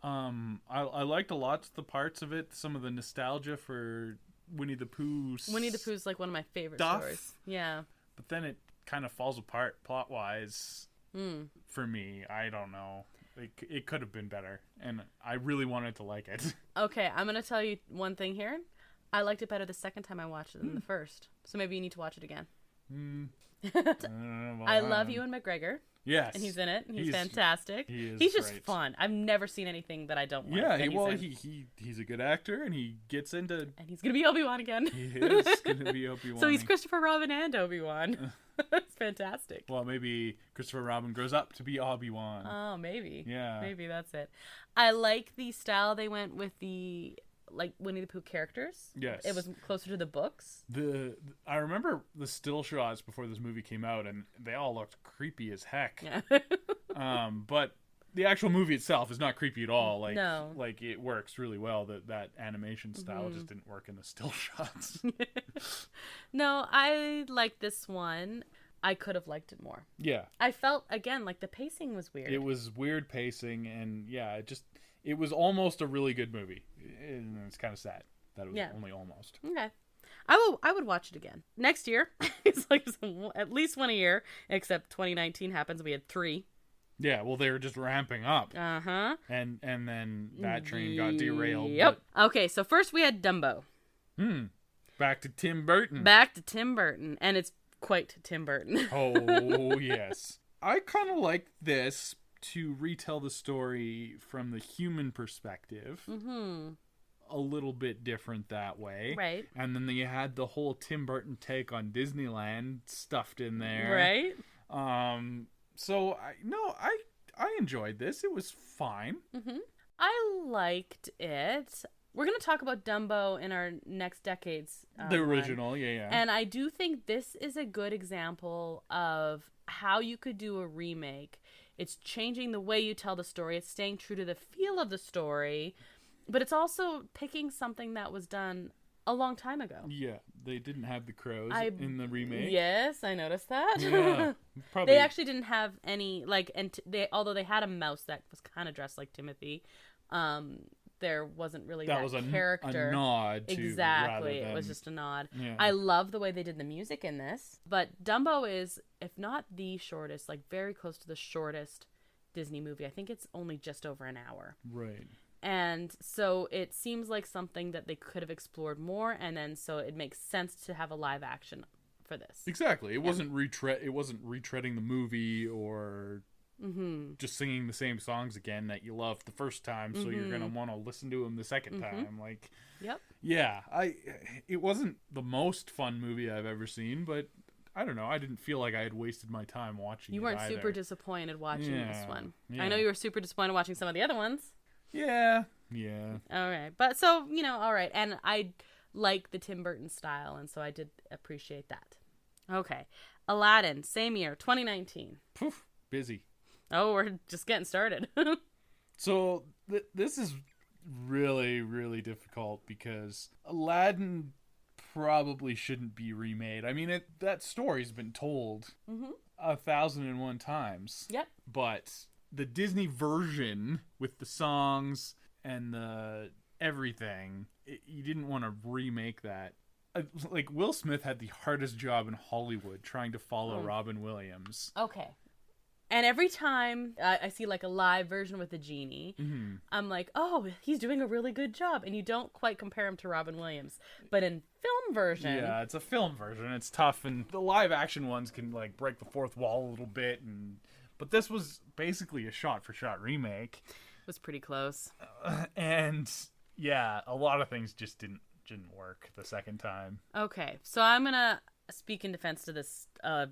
I liked a lot of the parts of it. Some of the nostalgia for Winnie the Pooh. Winnie the Pooh's like one of my favorite stories. Yeah. But then it kind of falls apart plot wise for me. I don't know. It could have been better, and I really wanted to like it. Okay, I'm gonna tell you one thing here. I liked it better the second time I watched it than the first. So maybe you need to watch it again. I love Ewan McGregor. Yes. And he's in it. He's fantastic. He's just fun. I've never seen anything that I don't like. Yeah, he's a good actor, and he gets into... And he's going to be Obi-Wan again. He is going to be Obi-Wan. So he's Christopher Robin and Obi-Wan. It's fantastic. Well, maybe Christopher Robin grows up to be Obi-Wan. Oh, maybe. Yeah. Maybe that's it. I like the style they went with the... like Winnie the Pooh characters. Yes. It was closer to the books. I remember the still shots before this movie came out, and they all looked creepy as heck. Yeah. But the actual movie itself is not creepy at all. Like, no. Like, it works really well. That animation style just didn't work in the still shots. No, I like this one. I could have liked it more. Yeah. I felt, again, like the pacing was weird. It was weird pacing, and yeah, it was almost a really good movie. And it's kind of sad that it was only almost. Okay. I would watch it again. Next year, it's like at least one a year, except 2019 happens. We had 3. Yeah, well, they were just ramping up. Uh-huh. And then that train got derailed. Yep. Okay, so first we had Dumbo. Back to Tim Burton. And it's quite Tim Burton. Oh, yes. I kind of like this to retell the story from the human perspective. Mm-hmm. A little bit different that way. Right. And then you had the whole Tim Burton take on Disneyland stuffed in there. Right. So, I enjoyed this. It was fine. Mm-hmm. I liked it. We're going to talk about Dumbo in our next decades. The original, yeah. And I do think this is a good example of how you could do a remake. It's changing the way you tell the story. It's staying true to the feel of the story. But it's also picking something that was done a long time ago. Yeah, they didn't have the crows in the remake. Yes, I noticed that. Yeah, probably. They actually didn't have any, like, and although they had a mouse that was kind of dressed like Timothy, there wasn't really that was character. A nod to exactly. It was just a nod. Yeah. I love the way they did the music in this. But Dumbo is, if not the shortest, like very close to the shortest Disney movie. I think it's only just over an hour. Right. And so it seems like something that they could have explored more, and then so it makes sense to have a live action for this. Exactly. It wasn't retreading the movie or just singing the same songs again that you loved the first time, so you're gonna want to listen to them the second time. Like, yep. Yeah, it wasn't the most fun movie I've ever seen, but I don't know. I didn't feel like I had wasted my time watching it. You weren't either. super disappointed watching this one. Yeah. I know you were super disappointed watching some of the other ones. Yeah. All right. But so, all right. And I like the Tim Burton style, and so I did appreciate that. Okay. Aladdin, same year, 2019. Poof, busy. Oh, we're just getting started. So, this is really, really difficult because Aladdin probably shouldn't be remade. I mean, that story's been told 1,001 times. Yep. But the Disney version with the songs and the everything, you didn't want to remake that. Like, Will Smith had the hardest job in Hollywood trying to follow Robin Williams. Okay. And every time I see like a live version with the genie, I'm like, oh, he's doing a really good job. And you don't quite compare him to Robin Williams. But in film version... Yeah, it's a film version. It's tough. And the live action ones can like break the fourth wall a little bit. But this was basically a shot-for-shot remake. It was pretty close. And yeah, a lot of things just didn't work the second time. Okay, so I'm going to speak in defense to this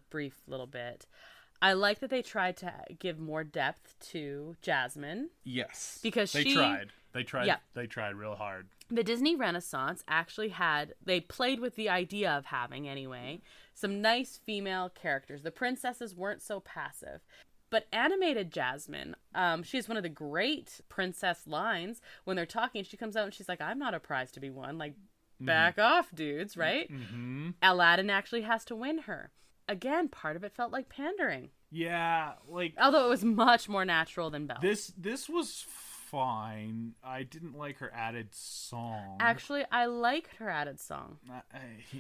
brief little bit. I like that they tried to give more depth to Jasmine. Yes. Because They tried. Yeah. They tried real hard. The Disney Renaissance actually they played with the idea of having, anyway, some nice female characters. The princesses weren't so passive. But animated Jasmine, she has one of the great princess lines. When they're talking, she comes out and she's like, I'm not a prize to be won. Like, back off, dudes, right? Mm-hmm. Aladdin actually has to win her. Again, part of it felt like pandering. Yeah, like... Although it was much more natural than Belle. This was fine. I didn't like her added song. Actually, I liked her added song.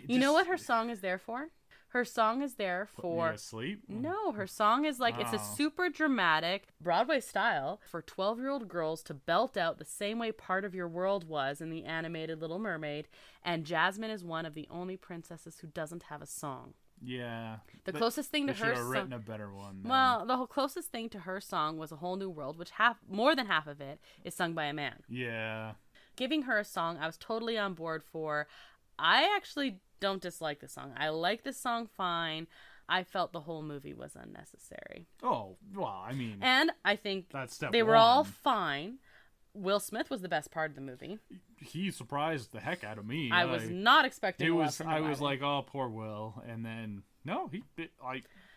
You know what her song is there for? Her song is there for... Put me to sleep? No, her song is like, it's a super dramatic Broadway style for 12-year-old girls to belt out the same way Part of Your World was in the animated Little Mermaid, and Jasmine is one of the only princesses who doesn't have a song. Yeah. The closest thing to her song... written a better one. Then. Well, the closest thing to her song was A Whole New World, which more than half of it is sung by a man. Yeah. Giving her a song, I was totally on board for. I actually don't dislike the song. I like the song fine. I felt the whole movie was unnecessary. Oh, well, I mean... And I think they were all fine. Will Smith was the best part of the movie. He surprised the heck out of me. I was not expecting I was like, oh, poor Will. And then, no,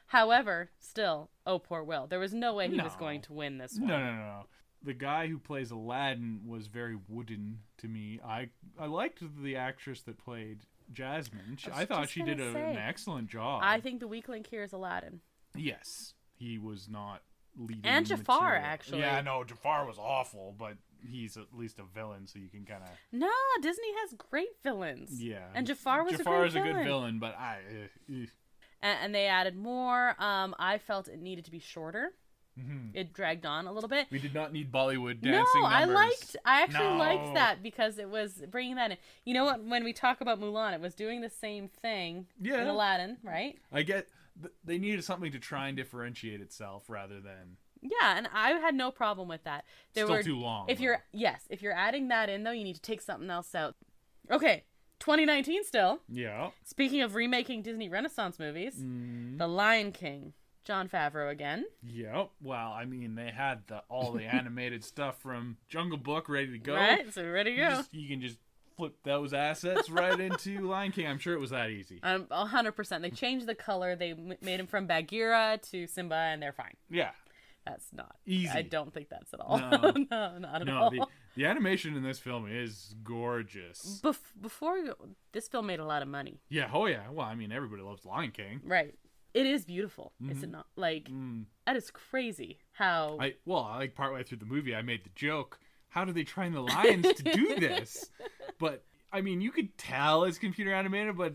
However, still, oh, poor Will. There was no way he was going to win this one. No. The guy who plays Aladdin was very wooden to me. I liked the actress that played Jasmine. I thought she did an excellent job. I think the weak link here is Aladdin. Yes. He was not leading And Jafar, material. actually. Yeah, no, Jafar was awful, but he's at least a villain, so you can kind of... No, Disney has great villains. Yeah. And Jafar was Jafar a good villain, but And they added more. I felt it needed to be shorter. Mm-hmm. It dragged on a little bit. We did not need Bollywood dancing numbers. I actually liked that because it was bringing that in. You know what? When we talk about Mulan, it was doing the same thing in Aladdin, right? I get they needed something to try and differentiate itself rather than... Yeah, and I had no problem with that. Still too long. If you're adding that in, though, you need to take something else out. Okay, 2019 still. Yeah. Speaking of remaking Disney Renaissance movies, The Lion King. John Favreau again. Yep. Well, I mean, they had all the animated stuff from Jungle Book ready to go. Right, so ready to go. You can just flip those assets right into Lion King. I'm sure it was that easy. 100%. They changed the color. They made him from Bagheera to Simba, and they're fine. Yeah. That's not easy. I don't think that's at all. No, no not at all. The animation in this film is gorgeous. This film made a lot of money. Yeah. Oh, yeah. Well, I mean, everybody loves Lion King. Right. It is beautiful, is it not? Like, that is crazy how... like, partway through the movie, I made the joke, how do they train the lions to do this? But, I mean, you could tell it's computer animated, but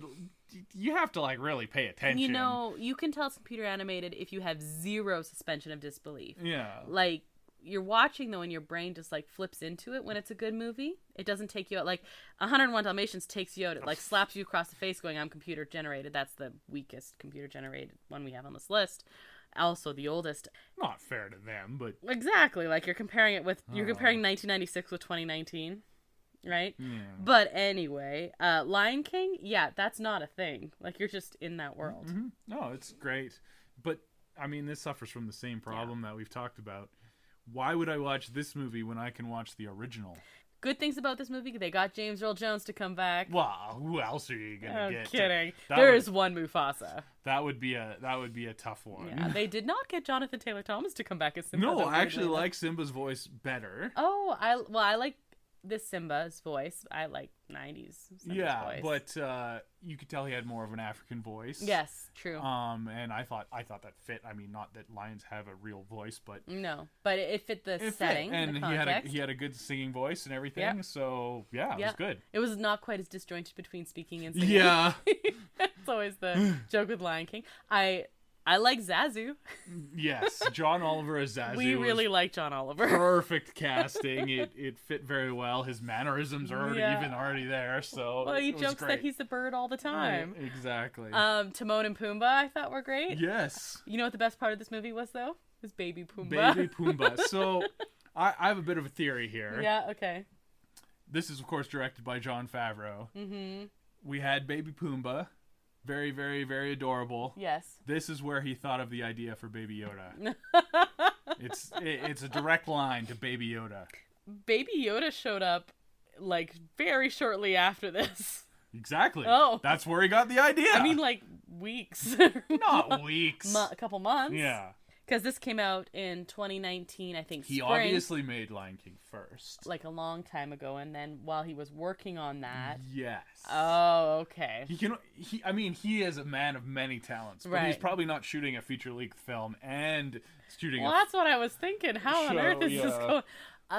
you have to, like, really pay attention. You know, you can tell it's computer animated if you have zero suspension of disbelief. Yeah. Like, you're watching, though, and your brain just, like, flips into it when it's a good movie. It doesn't take you out. Like, 101 Dalmatians takes you out. It, like, slaps you across the face going, I'm computer generated. That's the weakest computer generated one we have on this list. Also the oldest. Not fair to them, but... Exactly. Like, you're comparing it with... You're comparing 1996 with 2019. Right? Yeah. But anyway, Lion King, yeah, that's not a thing. Like, you're just in that world. Mm-hmm. No, it's great. But, I mean, this suffers from the same problem that we've talked about. Why would I watch this movie when I can watch the original? Good things about this movie, they got James Earl Jones to come back. Well, who else are you gonna get? Kidding. There is one Mufasa. That would be a tough one. Yeah, they did not get Jonathan Taylor Thomas to come back as Simba. No, I actually like Simba's voice better. Oh, I like this Simba's voice. I like 90s Simba's voice. But you could tell he had more of an African voice. Yes, true. And I thought that fit. I mean, not that lions have a real voice, but no, but it fit the setting, and the context. he had a good singing voice and everything. Yep. So it was good. It was not quite as disjointed between speaking and singing. Yeah, it's always the joke with Lion King. I like Zazu. Yes, John Oliver as Zazu. We really like John Oliver. Perfect casting. It fit very well. His mannerisms are already there. So he jokes that he's the bird all the time. Right, exactly. Timon and Pumbaa I thought were great. Yes. You know what the best part of this movie was though? Was Baby Pumbaa. Baby Pumbaa. So I have a bit of a theory here. Yeah. Okay. This is of course directed by Jon Favreau. Mm-hmm. We had Baby Pumbaa. Very, very, very adorable. Yes. This is where he thought of the idea for Baby Yoda. It's a direct line to Baby Yoda. Baby Yoda showed up, like, very shortly after this. Exactly. Oh. That's where he got the idea. I mean, like, weeks. Not weeks. A couple months. Yeah. Because this came out in 2019, I think, He spring. obviously made Lion King first. Like a long time ago, and then while he was working on that... Yes. Oh, okay. He is a man of many talents, but he's probably not shooting a feature-length film and shooting that's what I was thinking. How on earth is this going...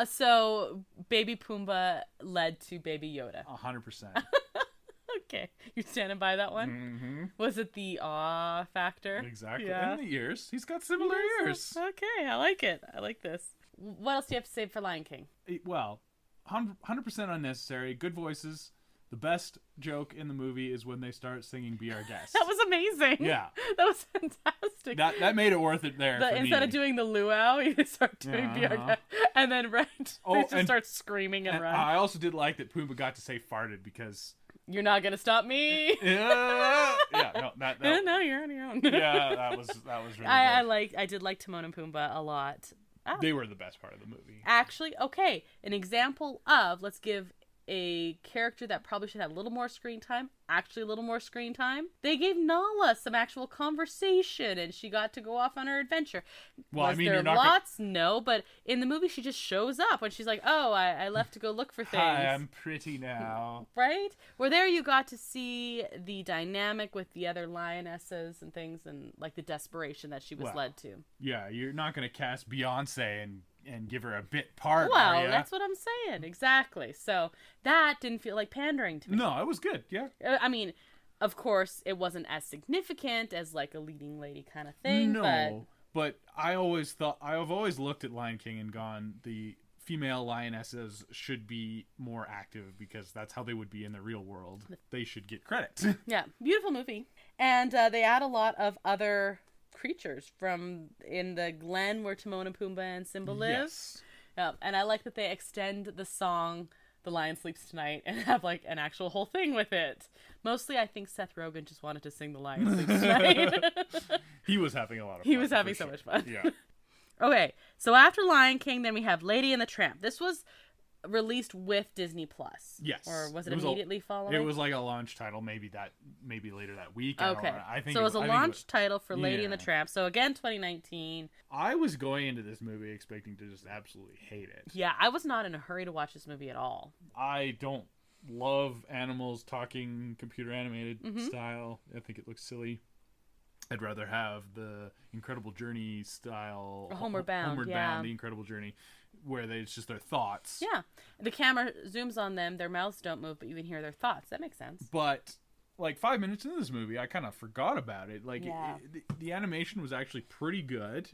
So, Baby Pumbaa led to Baby Yoda. 100%. Okay. You're standing by that one? Mm-hmm. Was it the aw factor? Exactly. Yeah. And the ears. He's got similar ears. Okay, I like it. I like this. What else do you have to say for Lion King? Well, 100% unnecessary. Good voices. The best joke in the movie is when they start singing Be Our Guest. That was amazing. Yeah. That was fantastic. That made it worth it there for instead me. of doing the luau, you start doing Be Our Guest. And then they just start screaming and run. I also did like that Pumbaa got to say farted because... You're not gonna stop me. Yeah, no, no, you're on your own. Yeah, that was really good. I did like Timon and Pumbaa a lot. They were the best part of the movie. Actually, okay, an example of let's give a character that probably should have a little more screen time. actually a little more screen time. They gave Nala some actual conversation, and she got to go off on her adventure. Well, Was there lots? No, but in the movie, she just shows up when she's like, "Oh, I left to go look for things." Hi, I'm pretty now. Right? Where there you got to see the dynamic with the other lionesses and things, and like the desperation that she was led to. Yeah, you're not going to cast Beyonce and give her a bit part. Well, that's what I'm saying. Exactly. So that didn't feel like pandering to me. No, it was good. Yeah. I mean, of course, it wasn't as significant as like a leading lady kind of thing. No, but I've always looked at Lion King and gone, the female lionesses should be more active because that's how they would be in the real world. They should get credit. Yeah, beautiful movie. And they add a lot of other creatures from in the glen where Timon and Pumbaa and Simba live. Yes. And I like that they extend the song "The Lion Sleeps Tonight" and have like an actual whole thing with it. Mostly I think Seth Rogen just wanted to sing "The Lion Sleeps Tonight." He was having a lot of fun. He was having so much fun. Yeah. Okay, so after Lion King, then we have Lady and the Tramp. This was released with Disney Plus. Yes. Or was it immediately following? It was like a launch title, maybe later that week. Okay. I think so it was a launch title for Lady and the Tramp. So again, 2019. I was going into this movie expecting to just absolutely hate it. Yeah, I was not in a hurry to watch this movie at all. I don't love animals talking computer animated style. I think it looks silly. I'd rather have the Incredible Journey style. Homeward Bound, The Incredible Journey, where it's just their thoughts. Yeah. The camera zooms on them, their mouths don't move, but you can hear their thoughts. That makes sense. But, like, 5 minutes into this movie, I kind of forgot about it. Like, the animation was actually pretty good.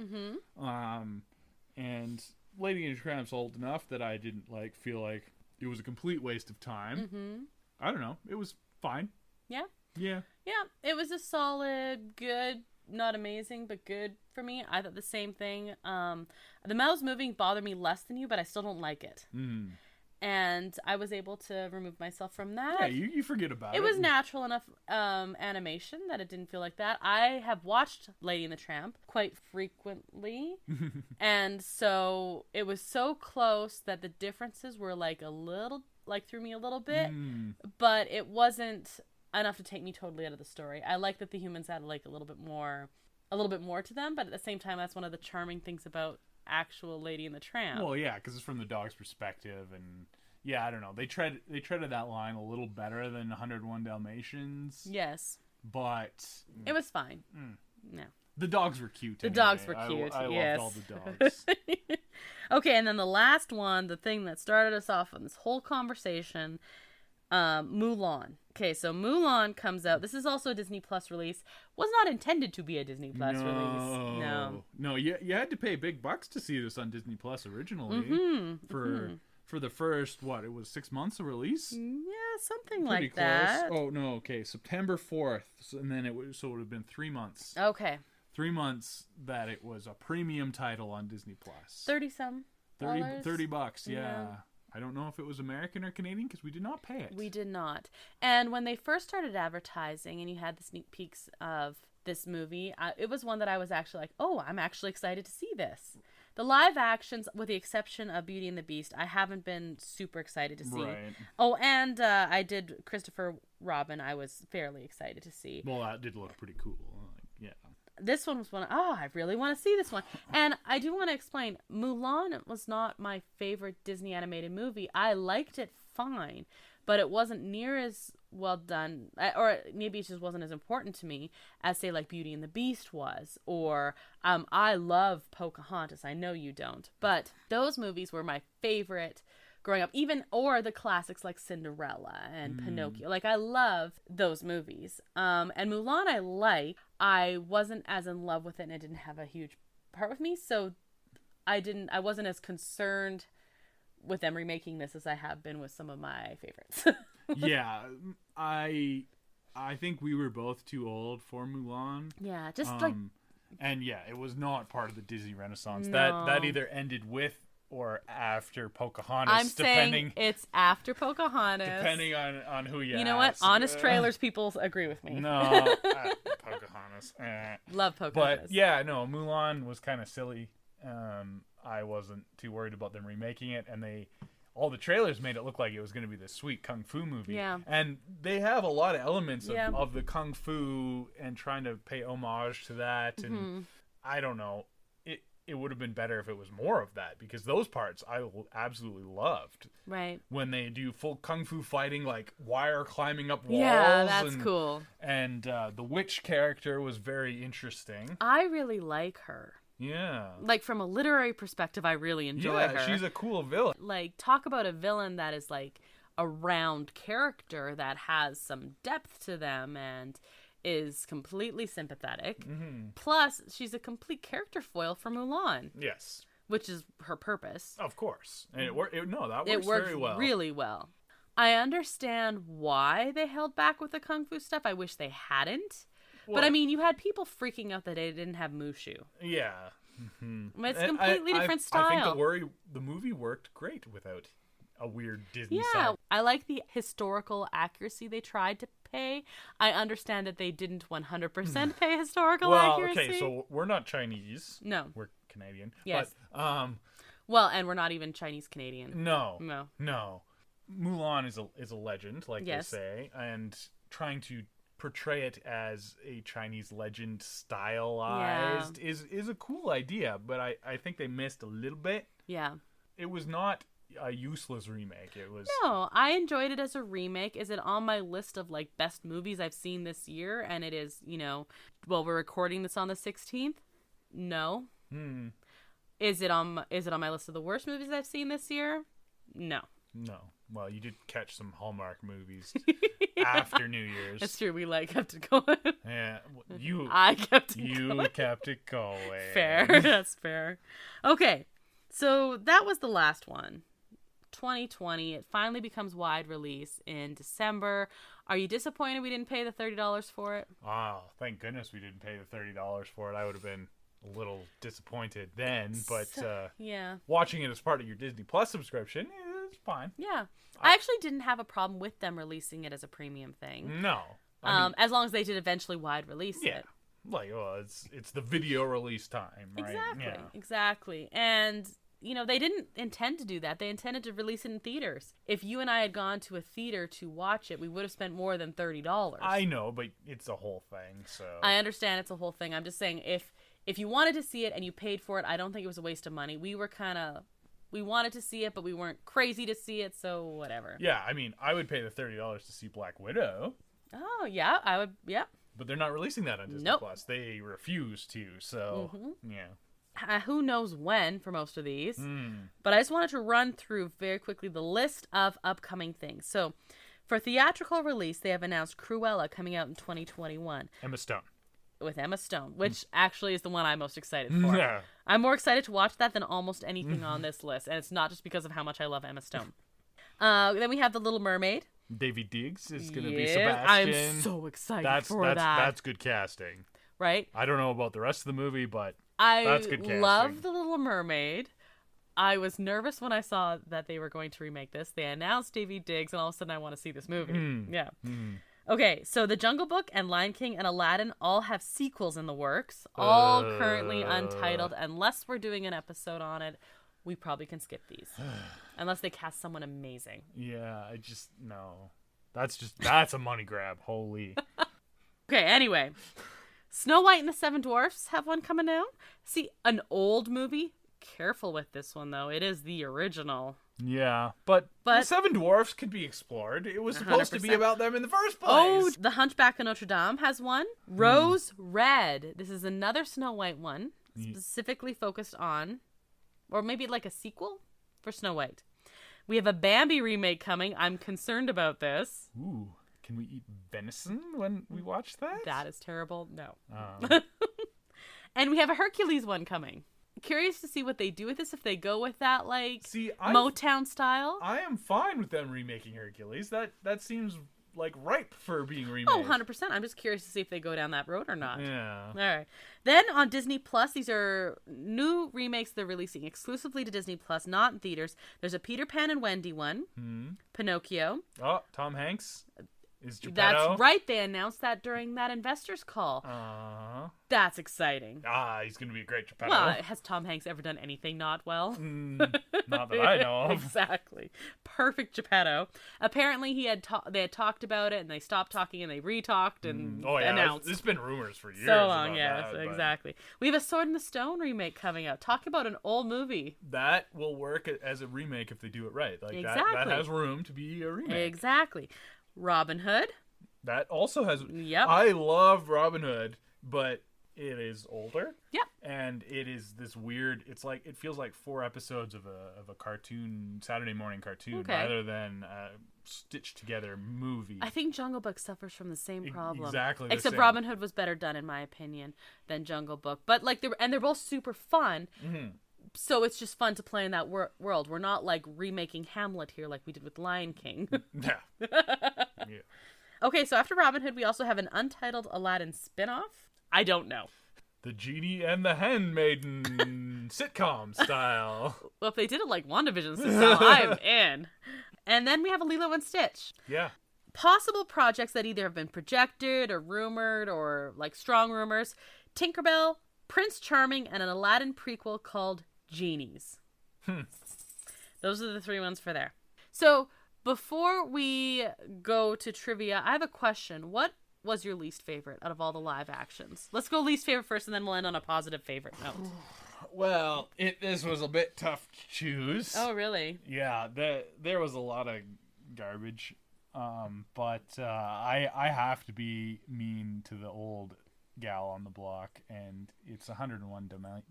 And Lady and the Tramp's old enough that I didn't, like, feel like it was a complete waste of time. I don't know. It was fine. Yeah? Yeah. Yeah, it was a solid, good, not amazing, but good for me. I thought the same thing. The mouths moving bothered me less than you, but I still don't like it. And I was able to remove myself from that. Yeah, you forget about it. It was natural enough animation that it didn't feel like that. I have watched Lady and the Tramp quite frequently. And so it was so close that the differences were like threw me a little bit. But it wasn't enough to take me totally out of the story. I like that the humans had like a little bit more to them, but at the same time, that's one of the charming things about actual Lady and the Tramp. Well, yeah, because it's from the dog's perspective, and yeah, I don't know. They treaded that line a little better than 101 Dalmatians. Yes, but it was fine. No, the dogs were cute. The dogs were cute. I yes. loved all the dogs. Okay, and then the last one, the thing that started us off on this whole conversation, Mulan. Okay, so Mulan comes out. This is also a Disney Plus release. Was not intended to be a Disney Plus release. No. You had to pay big bucks to see this on Disney Plus originally. For the first, it was 6 months of release? Yeah, something Pretty like close. that. Oh, no, okay. September 4th. And then it would have been 3 months. Okay. 3 months that it was a premium title on Disney Plus. 30-some dollars. $30, yeah. I don't know if it was American or Canadian because we did not pay it. We did not. And when they first started advertising and you had the sneak peeks of this movie, it was one that I was actually like, oh, I'm actually excited to see this. The live actions, with the exception of Beauty and the Beast, I haven't been super excited to see. Right. Oh, and I did Christopher Robin. I was fairly excited to see. Well, that did look pretty cool. Yeah. This one was one, I really want to see this one. And I do want to explain, Mulan was not my favorite Disney animated movie. I liked it fine, but it wasn't near as well done, or maybe it just wasn't as important to me as, say, like Beauty and the Beast was, or I love Pocahontas. I know you don't, but those movies were my favorite growing up, or the classics like Cinderella and Pinocchio. Like, I love those movies. And Mulan I wasn't as in love with it, and it didn't have a huge part with me, so I wasn't as concerned with them remaking this as I have been with some of my favorites. Yeah, I think we were both too old for Mulan. Yeah, just and yeah, it was not part of the Disney Renaissance. No. That either ended with or after Pocahontas. I'm saying it's after Pocahontas. Depending on who you ask. You know what? Honest Trailers people agree with me. No, Pocahontas. Love Pocahontas. But yeah, no, Mulan was kind of silly. I wasn't too worried about them remaking it, and all the trailers made it look like it was going to be this sweet kung fu movie. Yeah. And they have a lot of elements of the kung fu and trying to pay homage to that. And I don't know. It would have been better if it was more of that, because those parts I absolutely loved. Right. When they do full kung fu fighting, like wire climbing up walls. Yeah, that's cool. And the witch character was very interesting. I really like her. Yeah. Like, from a literary perspective, I really enjoy her. Yeah, she's a cool villain. Like, talk about a villain that is, like, a round character that has some depth to them and is completely sympathetic. Plus, she's a complete character foil for Mulan. Yes. Which is her purpose. Of course. And that works very well. Really well. I understand why they held back with the kung fu stuff. I wish they hadn't. Well, but I mean, you had people freaking out that they didn't have Mushu. Yeah. It's a completely different style. I think the movie worked great without a weird Disney side. Yeah, I like the historical accuracy they tried to pay. I understand that they didn't 100% pay historical accuracy. Okay, so we're not Chinese. No. We're Canadian. Yes. But, well, and we're not even Chinese Canadian. No. Mulan is a legend, like they say, and trying to portray it as a Chinese legend stylized is a cool idea, but I think they missed a little bit. Yeah. It was not a useless remake. It was... No, I enjoyed it as a remake. Is it on my list of, like, best movies I've seen this year? And it is, well, we're recording this on the 16th? No. Is it on my list of the worst movies I've seen this year? No. Well, you did catch some Hallmark movies after New Year's. That's true. We kept it going. Yeah, I kept it going. You kept it going. Fair. That's fair. Okay, so that was the last one. 2020. It finally becomes wide release in December. Are you disappointed we didn't pay the $30 for it? Oh, thank goodness we didn't pay the $30 for it. I would have been a little disappointed then, but watching it as part of your Disney Plus subscription, it's fine. Yeah. I actually didn't have a problem with them releasing it as a premium thing. No. As long as they did eventually wide release it. Like, it's the video release time, right? Exactly. And, they didn't intend to do that. They intended to release it in theaters. If you and I had gone to a theater to watch it, we would have spent more than $30. I know, but it's a whole thing, so... I understand it's a whole thing. I'm just saying, if you wanted to see it and you paid for it, I don't think it was a waste of money. We wanted to see it, but we weren't crazy to see it, so whatever. Yeah, I mean, I would pay the $30 to see Black Widow. Oh, yeah, I would, yeah. But they're not releasing that on Disney Plus. They refuse to, so, who knows when for most of these. But I just wanted to run through very quickly the list of upcoming things. So, for theatrical release, they have announced Cruella coming out in 2021. Emma Stone. With Emma Stone, which actually is the one I'm most excited for. Yeah. I'm more excited to watch that than almost anything on this list, and it's not just because of how much I love Emma Stone. Then we have The Little Mermaid. Davy Diggs is going to be Sebastian. I'm so excited for that. That's good casting. Right? I don't know about the rest of the movie, but that's good casting. I love The Little Mermaid. I was nervous when I saw that they were going to remake this. They announced Davy Diggs, and all of a sudden I want to see this movie. Yeah. Okay, so The Jungle Book and Lion King and Aladdin all have sequels in the works, all currently untitled. Unless we're doing an episode on it, we probably can skip these. Unless they cast someone amazing. Yeah, no. That's a money grab. Holy. Okay, anyway. Snow White and the Seven Dwarfs have one coming out. See, an old movie. Careful with this one, though. It is the original. Yeah, but the Seven Dwarfs could be explored. It was supposed 100%. To be about them in the first place. Oh, The Hunchback of Notre Dame has one. Rose Red. This is another Snow White one, specifically focused on, or maybe like a sequel for Snow White. We have a Bambi remake coming. I'm concerned about this. Ooh, can we eat venison when we watch that? That is terrible. No. And we have a Hercules one coming. Curious to see what they do with this, if they go with that Motown style. I am fine with them remaking Hercules. That seems like ripe for being remade. Oh, 100%. I'm just curious to see if they go down that road or not. Yeah. All right. Then on Disney Plus, these are new remakes they're releasing exclusively to Disney Plus, not in theaters. There's a Peter Pan and Wendy one. Pinocchio. Oh, Tom Hanks is Geppetto. That's right. They announced that during that investors call. That's exciting. He's going to be a great Geppetto. Well, has Tom Hanks ever done anything not well? Not that I know of. Exactly. Perfect Geppetto. Apparently, they had talked about it, and they stopped talking, and they re-talked, and announced. There's been rumors for years. So long, about that, exactly. We have a Sword in the Stone remake coming out. Talk about an old movie. That will work as a remake if they do it right. Like exactly. that has room to be a remake. Exactly. Robin Hood. That also has. Yep. I love Robin Hood, but it is older. Yep. And it is this weird. It feels like 4 episodes of a cartoon, Saturday morning cartoon, rather than a stitched together movie. I think Jungle Book suffers from the same problem. Exactly. Except Robin Hood was better done, in my opinion, than Jungle Book. But they're both super fun. Mm-hmm. So it's just fun to play in that world. We're not like remaking Hamlet here like we did with Lion King. Yeah. Yeah. Okay, so after Robin Hood, we also have an untitled Aladdin spin-off. I don't know. The Genie and the Handmaiden sitcom style. Well, if they did it like Wandavision style, I'm in. And then we have a Lilo and Stitch. Yeah. Possible projects that either have been projected or rumored or like strong rumors. Tinkerbell, Prince Charming, and an Aladdin prequel called Genies. Those are the 3 ones for there. So before we go to trivia, I have a question. What was your least favorite out of all the live actions? Let's go least favorite first, and then we'll end on a positive favorite note. Well, this was a bit tough to choose. Oh, really? Yeah, there was a lot of garbage. But I have to be mean to the old gal on the block, and it's 101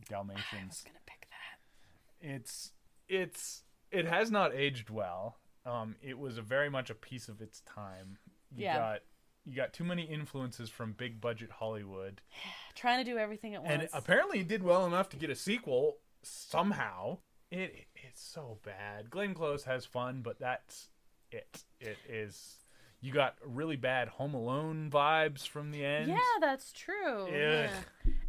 Dalmatians. I was gonna pick that. It has not aged well. It was very much a piece of its time. You got too many influences from big budget Hollywood. Trying to do everything at once. And apparently it did well enough to get a sequel somehow. It's so bad. Glenn Close has fun, but that's it. It is. You got really bad Home Alone vibes from the end. Yeah, that's true. Yeah.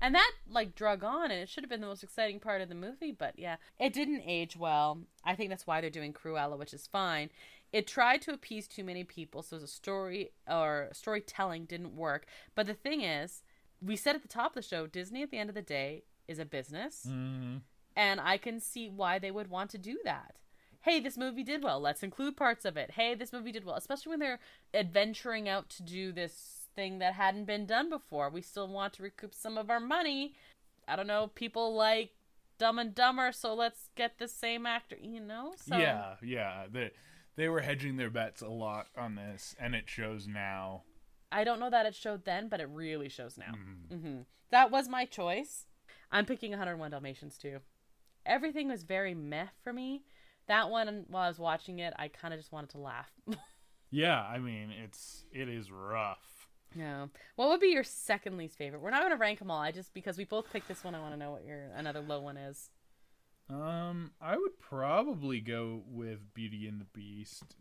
And that drug on, and it should have been the most exciting part of the movie, but yeah, it didn't age well. I think that's why they're doing Cruella, which is fine. It tried to appease too many people, so the storytelling didn't work. But the thing is, we said at the top of the show, Disney at the end of the day is a business, and I can see why they would want to do that. Hey, this movie did well. Let's include parts of it. Hey, this movie did well. Especially when they're adventuring out to do this thing that hadn't been done before. We still want to recoup some of our money. I don't know, people like Dumb and Dumber, so let's get the same actor, So Yeah. They were hedging their bets a lot on this, and it shows now. I don't know that it showed then, but it really shows now. Mm-hmm. That was my choice. I'm picking 101 Dalmatians, too. Everything was very meh for me. That one, while I was watching it, I kind of just wanted to laugh. Yeah, I mean, it is rough. Yeah. What would be your second least favorite? We're not going to rank them all. Because we both picked this one, I want to know what your another low one is. I would probably go with Beauty and the Beast,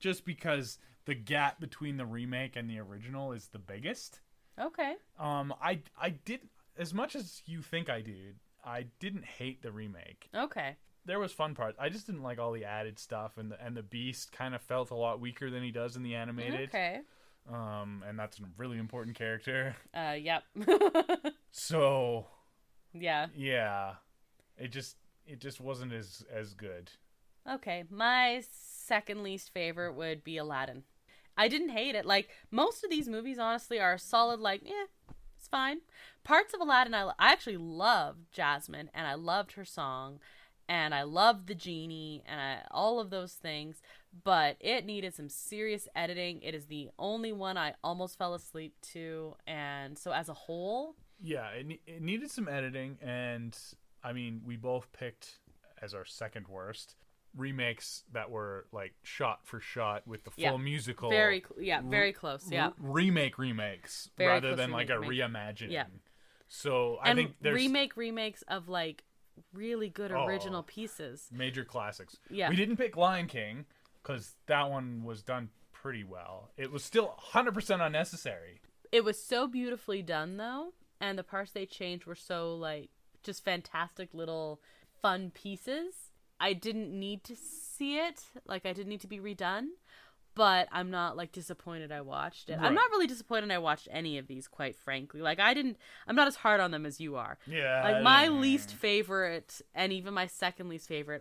just because the gap between the remake and the original is the biggest. Okay. I did, as much as you think I did, I didn't hate the remake. Okay. There was fun parts. I just didn't like all the added stuff, and the Beast kind of felt a lot weaker than he does in the animated. Okay. And that's a really important character. Yep. So. Yeah. Yeah. It just wasn't as good. Okay, my second least favorite would be Aladdin. I didn't hate it. Most of these movies, honestly, are solid, it's fine. Parts of Aladdin, I actually loved Jasmine, and I loved her song, and I loved the genie, and all of those things, but it needed some serious editing. It is the only one I almost fell asleep to, and so as a whole... Yeah, it needed some editing, and... I mean, we both picked as our second worst remakes that were shot for shot with the full musical. Very close. Yeah. Remakes very rather than a remake. reimagining. Yeah. So I think there's remakes of really good original pieces. Major classics. Yeah. We didn't pick Lion King because that one was done pretty well. It was still 100% unnecessary. It was so beautifully done though, and the parts they changed were so just fantastic little fun pieces. I didn't need to see it. I didn't need to be redone. but I'm not like disappointed I watched it. Right. I'm not really disappointed I watched any of these, quite frankly. Like I'm not as hard on them as you are. Yeah. Like my least favorite and even my second least favorite,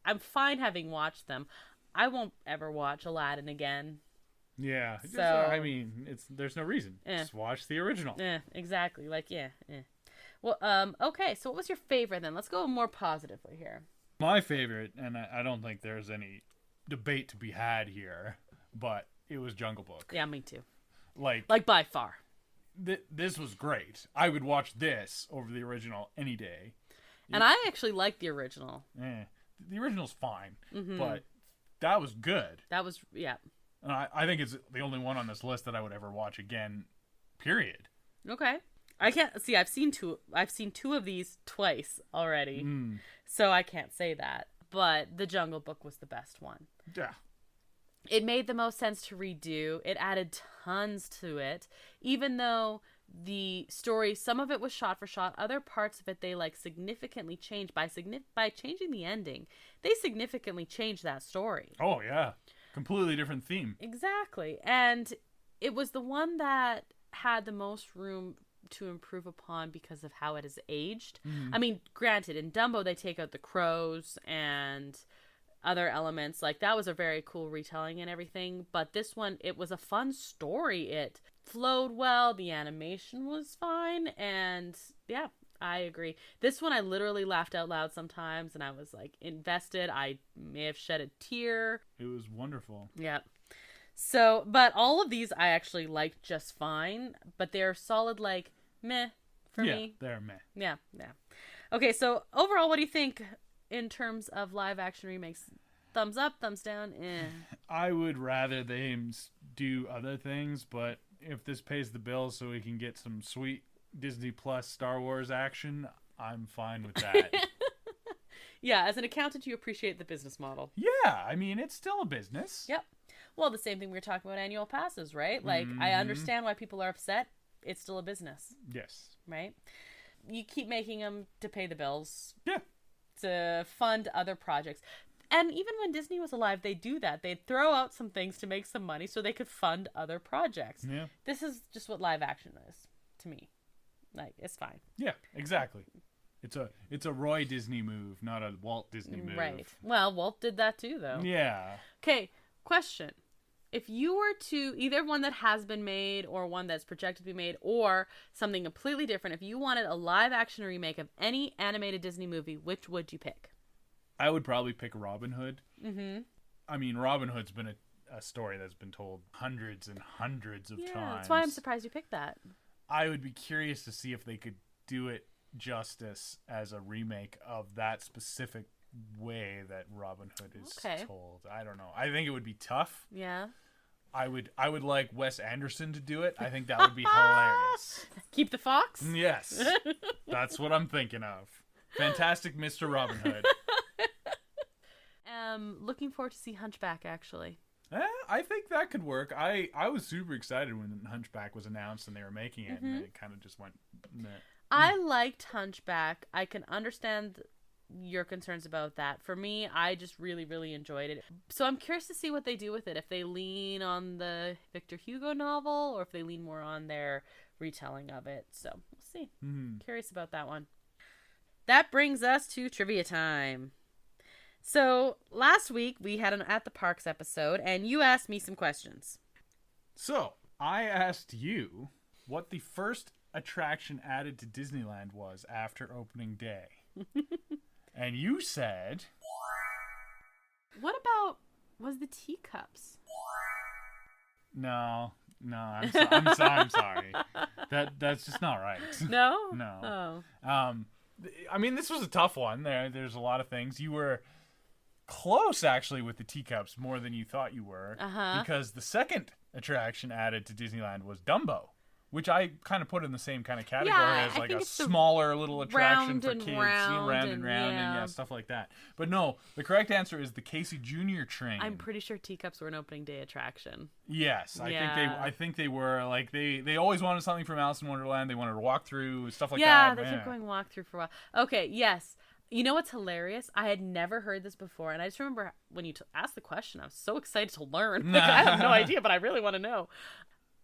I'm fine having watched them. I won't ever watch Aladdin again. Yeah. So I mean, there's no reason. Just watch the original. Exactly. Like Well, okay. So what was your favorite then? Let's go more positively here. My favorite, and I don't think there's any debate to be had here, but it was Jungle Book. Yeah, me too. Like by far. This was great. I would watch this over the original any day. And I actually like the original. The original's fine, but that was good. That was, yeah. And I think it's the only one on this list that I would ever watch again, period. Okay. I can't see. I've seen two of these twice already, so I can't say that. But the Jungle Book was the best one. Yeah. It made the most sense to redo. It added tons to it, even though the story, some of it was shot for shot. Other parts of it they like significantly changed by changing the ending. They significantly changed that story. Oh yeah, completely different theme. Exactly, and it was the one that had the most room to improve upon because of how it has aged. I mean, granted, in Dumbo they take out the crows and other elements. Like, that was a very cool retelling and everything, but this one, it was a fun story. It flowed well, the animation was fine, and yeah, I agree. This one I literally laughed out loud sometimes, and I was like invested. I may have shed a tear. It was wonderful. Yeah. So, but all of these I actually liked just fine, but they're solid, like, meh for me. Yeah, they're meh. Yeah. Okay, so overall, what do you think in terms of live action remakes? Thumbs up, thumbs down? I would rather them do other things, but if this pays the bill so we can get some sweet Disney Plus Star Wars action, I'm fine with that. Yeah, as an accountant, you appreciate the business model. Yeah, I mean, it's still a business. Yep. Well, the same thing we were talking about annual passes, right? Like, I understand why people are upset. It's still a business. Yes. Right? You keep making them to pay the bills. Yeah. To fund other projects. And even when Disney was alive, they do that. They'd throw out some things to make some money so they could fund other projects. Yeah. This is just what live action is, to me. Like, it's fine. Yeah, exactly. It's a Roy Disney move, not a Walt Disney move. Right. Well, Walt did that too, though. Yeah. Okay, question. If you were to, either one that has been made or one that's projected to be made or something completely different, if you wanted a live action remake of any animated Disney movie, which would you pick? I would probably pick Robin Hood. Mm-hmm. I mean, Robin Hood's been a story that's been told hundreds and hundreds of times. That's why I'm surprised you picked that. I would be curious to see if they could do it justice as a remake of that specific way that Robin Hood is told. I don't know. I think it would be tough. Yeah. I would like Wes Anderson to do it. I think that would be hilarious. Keep the fox? Yes. That's what I'm thinking of. Fantastic Mr. Robin Hood. Looking forward to see Hunchback, actually. I think that could work. I was super excited when Hunchback was announced and they were making it, and it kind of just went meh. I liked Hunchback. I can understand your concerns about that. For me, I just really, really enjoyed it. So I'm curious to see what they do with it. If they lean on the Victor Hugo novel or if they lean more on their retelling of it. So we'll see. Curious about that one. That brings us to trivia time. So last week we had an At the Parks episode and you asked me some questions. So I asked you what the first attraction added to Disneyland was after opening day. And you said... What about... was the teacups? No, I'm sorry. That's just not right. No? No. Oh. I mean, this was a tough one. There's a lot of things. You were close, actually, with the teacups more than you thought you were. Because the second attraction added to Disneyland was Dumbo, which I kind of put in the same kind of category as like a smaller little attraction for kids. Round and round, stuff like that. But no, the correct answer is the Casey Jr. train. I'm pretty sure teacups were an opening day attraction. Yes, I think they were. Like they always wanted something from Alice in Wonderland. They wanted to walk through stuff like that. Yeah, they kept going walk through for a while. Okay, yes. You know what's hilarious? I had never heard this before, and I just remember when you asked the question, I was so excited to learn. Like, I have no idea, but I really want to know.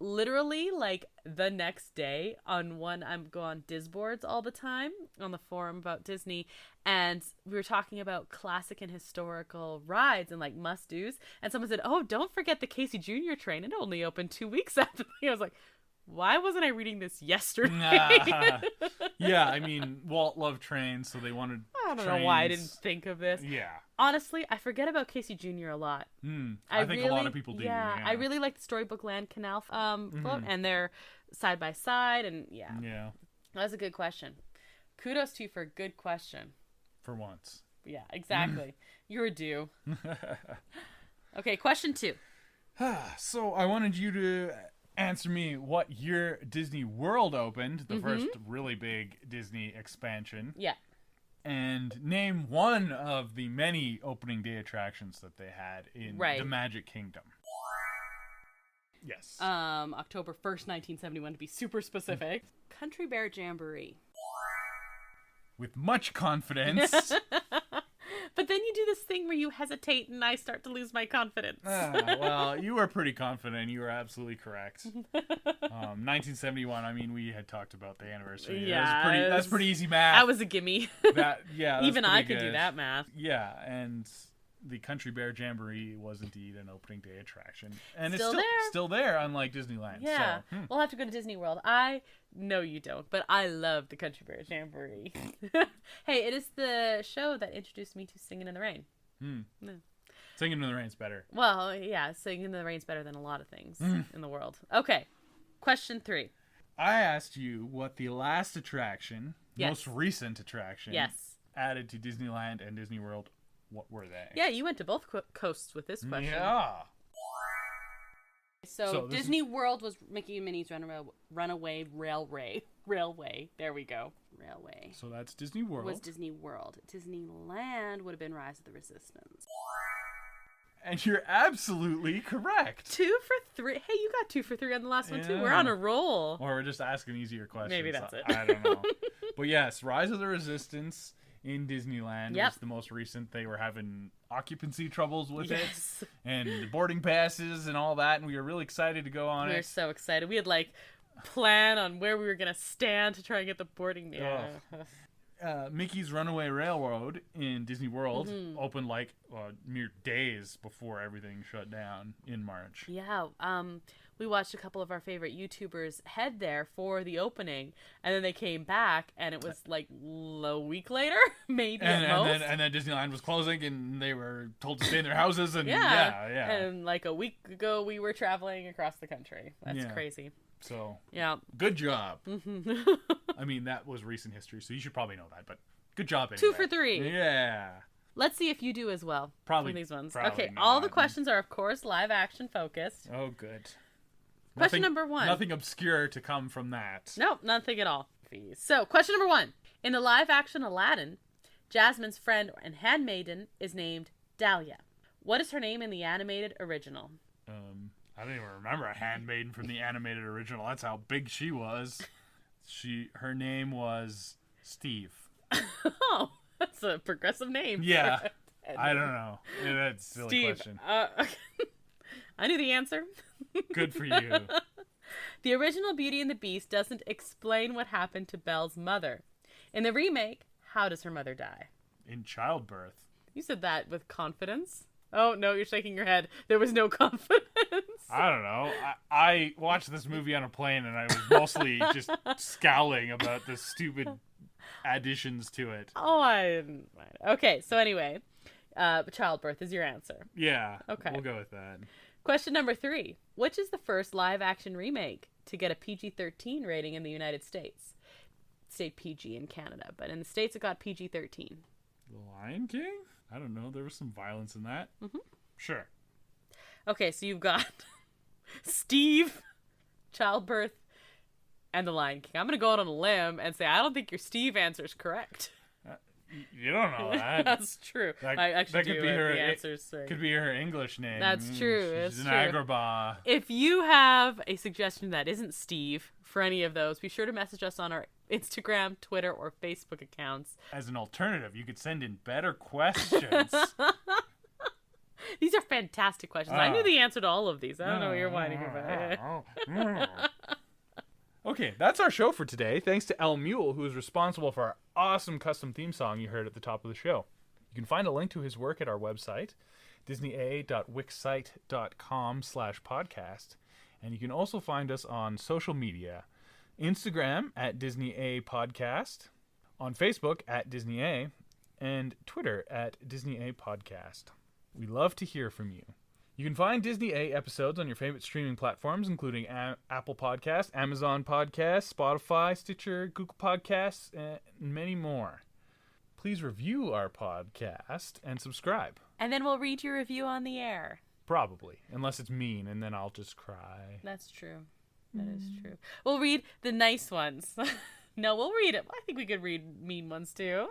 Literally, like, the next day on one, I go on Disboards all the time on the forum about Disney, and we were talking about classic and historical rides and, like, must-dos, and someone said, oh, don't forget the Casey Jr. train. It only opened 2 weeks after me. I was like, why wasn't I reading this yesterday? Yeah, I mean, Walt loved trains, so they wanted I don't know why I didn't think of this. Yeah. Honestly, I forget about Casey Jr. a lot. I think a lot of people do. Yeah, I really like the Storybook Land Canal float, and they're side by side, and yeah. That's a good question. Kudos to you for a good question. For once. Yeah, exactly. You're due. Okay, question 2. So I wanted you to answer me what year Disney World opened, the first really big Disney expansion. Yeah. And name one of the many opening day attractions that they had in the Magic Kingdom. Yes. October 1st, 1971 to be super specific. Country Bear Jamboree. With much confidence. But then you do this thing where you hesitate and I start to lose my confidence. Well, you were pretty confident. You were absolutely correct. 1971, I mean, we had talked about the anniversary. Yeah. That's pretty easy math. That was a gimme. Even I could do that math. Yeah, and the Country Bear Jamboree was indeed an opening day attraction. And Still it's still there, unlike Disneyland. Yeah. So, We'll have to go to Disney World. No, you don't, but I love the Country Bear Jamboree. Hey, it is the show that introduced me to Singing in the Rain. No. Singing in the Rain's better. Well, yeah, Singing in the Rain's better than a lot of things in the world. Okay, question 3. I asked you what the last attraction, most recent attraction, added to Disneyland and Disney World. What were they? Yeah, you went to both coasts with this question. Yeah. So Disney World was Mickey and Minnie's Runaway Railway. There we go. Railway. So that's Disney World. Was Disney World. Disneyland would have been Rise of the Resistance. And you're absolutely correct. 2 for 3. Hey, you got 2 for 3 on the last one too. We're on a roll. Or we're just asking easier questions. Maybe that's it. I don't know. But yes, Rise of the Resistance in Disneyland was the most recent. They were having occupancy troubles with it and the boarding passes and all that, and we were really excited to go on We were so excited. We had plan on where we were going to stand to try and get the boarding. Mickey's Runaway Railroad in Disney World opened mere days before everything shut down in March. Yeah. We watched a couple of our favorite YouTubers head there for the opening, and then they came back, and it was a week later, maybe at most. And then Disneyland was closing, and they were told to stay in their houses, and And a week ago, we were traveling across the country. That's crazy. So, good job. I mean, that was recent history, so you should probably know that, but good job anyway. 2 for 3. Yeah. Let's see if you do as well. Probably. On these ones. Probably okay, not. all the questions are, of course, live action focused. Oh, good. Question number 1. Nothing obscure to come from that. Nope, nothing at all. So, question number 1. In the live action Aladdin, Jasmine's friend and handmaiden is named Dahlia. What is her name in the animated original? I don't even remember a handmaiden from the animated original. That's how big she was. Her name was Steve. Oh, that's a progressive name. Yeah. I don't know. That's a silly Steve, question. I knew the answer. Good for you. The original Beauty and the Beast doesn't explain what happened to Belle's mother. In the remake, how does her mother die? In childbirth. You said that with confidence. Oh, no, you're shaking your head. There was no confidence. I don't know. I watched this movie on a plane, and I was mostly just scowling about the stupid additions to it. Oh, I didn't mind. Okay, so anyway, childbirth is your answer. Yeah. Okay. We'll go with that. Question number 3. Which is the first live-action remake to get a PG-13 rating in the United States? It stayed PG in Canada, but in the States it got PG-13. The Lion King? I don't know. There was some violence in that. Mm-hmm. Sure. Okay, so you've got Steve, childbirth, and the Lion King. I'm going to go out on a limb and say I don't think your Steve answer is correct. You don't know that. That's true. I actually that could do be have her, the answers. Could be her English name. That's true. She's It's an agrabah. If you have a suggestion that isn't Steve for any of those, be sure to message us on our Instagram, Twitter, or Facebook accounts. As an alternative, you could send in better questions. These are fantastic questions. I knew the answer to all of these. I don't know what you're whining about. Okay, that's our show for today. Thanks to El Mule, who is responsible for our awesome custom theme song you heard at the top of the show. You can find a link to his work at our website, disneya.wixsite.com/podcast. And you can also find us on social media, Instagram at DisneyA Podcast, on Facebook at DisneyA, and Twitter at DisneyA Podcast. We love to hear from you. You can find Disney A episodes on your favorite streaming platforms, including Apple Podcasts, Amazon Podcasts, Spotify, Stitcher, Google Podcasts, and many more. Please review our podcast and subscribe. And then we'll read your review on the air. Probably, unless it's mean, and then I'll just cry. That's true. That is true. We'll read the nice ones. No, we'll read it. I think we could read mean ones too.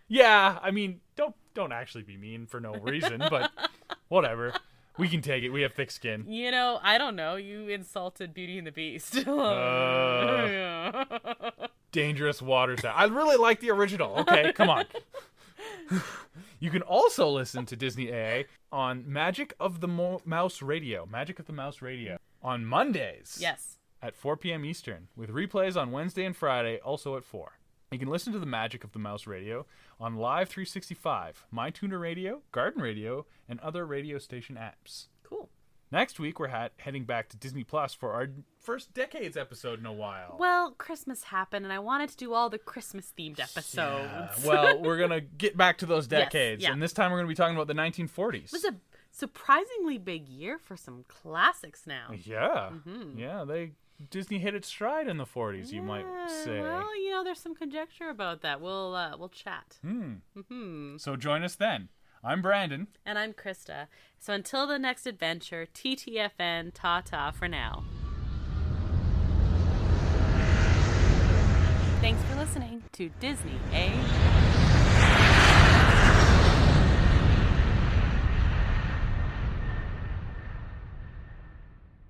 Yeah, I mean, don't actually be mean for no reason, but whatever. We can take it. We have thick skin. You know, I don't know. You insulted Beauty and the Beast. Dangerous Waters. I really like the original. Okay, come on. You can also listen to Disney A on Magic of the Mouse Radio. Magic of the Mouse Radio. On Mondays. Yes. At 4 p.m. Eastern. With replays on Wednesday and Friday, also at 4. You can listen to the Magic of the Mouse Radio on Live 365, MyTuner Radio, Garden Radio, and other radio station apps. Cool. Next week, we're heading back to Disney Plus for our first Decades episode in a while. Well, Christmas happened, and I wanted to do all the Christmas-themed episodes. Yeah. Well, we're going to get back to those decades, yes, yeah. And this time we're going to be talking about the 1940s. It was a surprisingly big year for some classics now. Yeah. Mm-hmm. Yeah, Disney hit its stride in the 40s, you might say. Well, you know, there's some conjecture about that. We'll chat. Mm-hmm. So join us then. I'm Brandon. And I'm Krysta. So until the next adventure, TTFN, ta-ta for now. Thanks for listening to Disney A.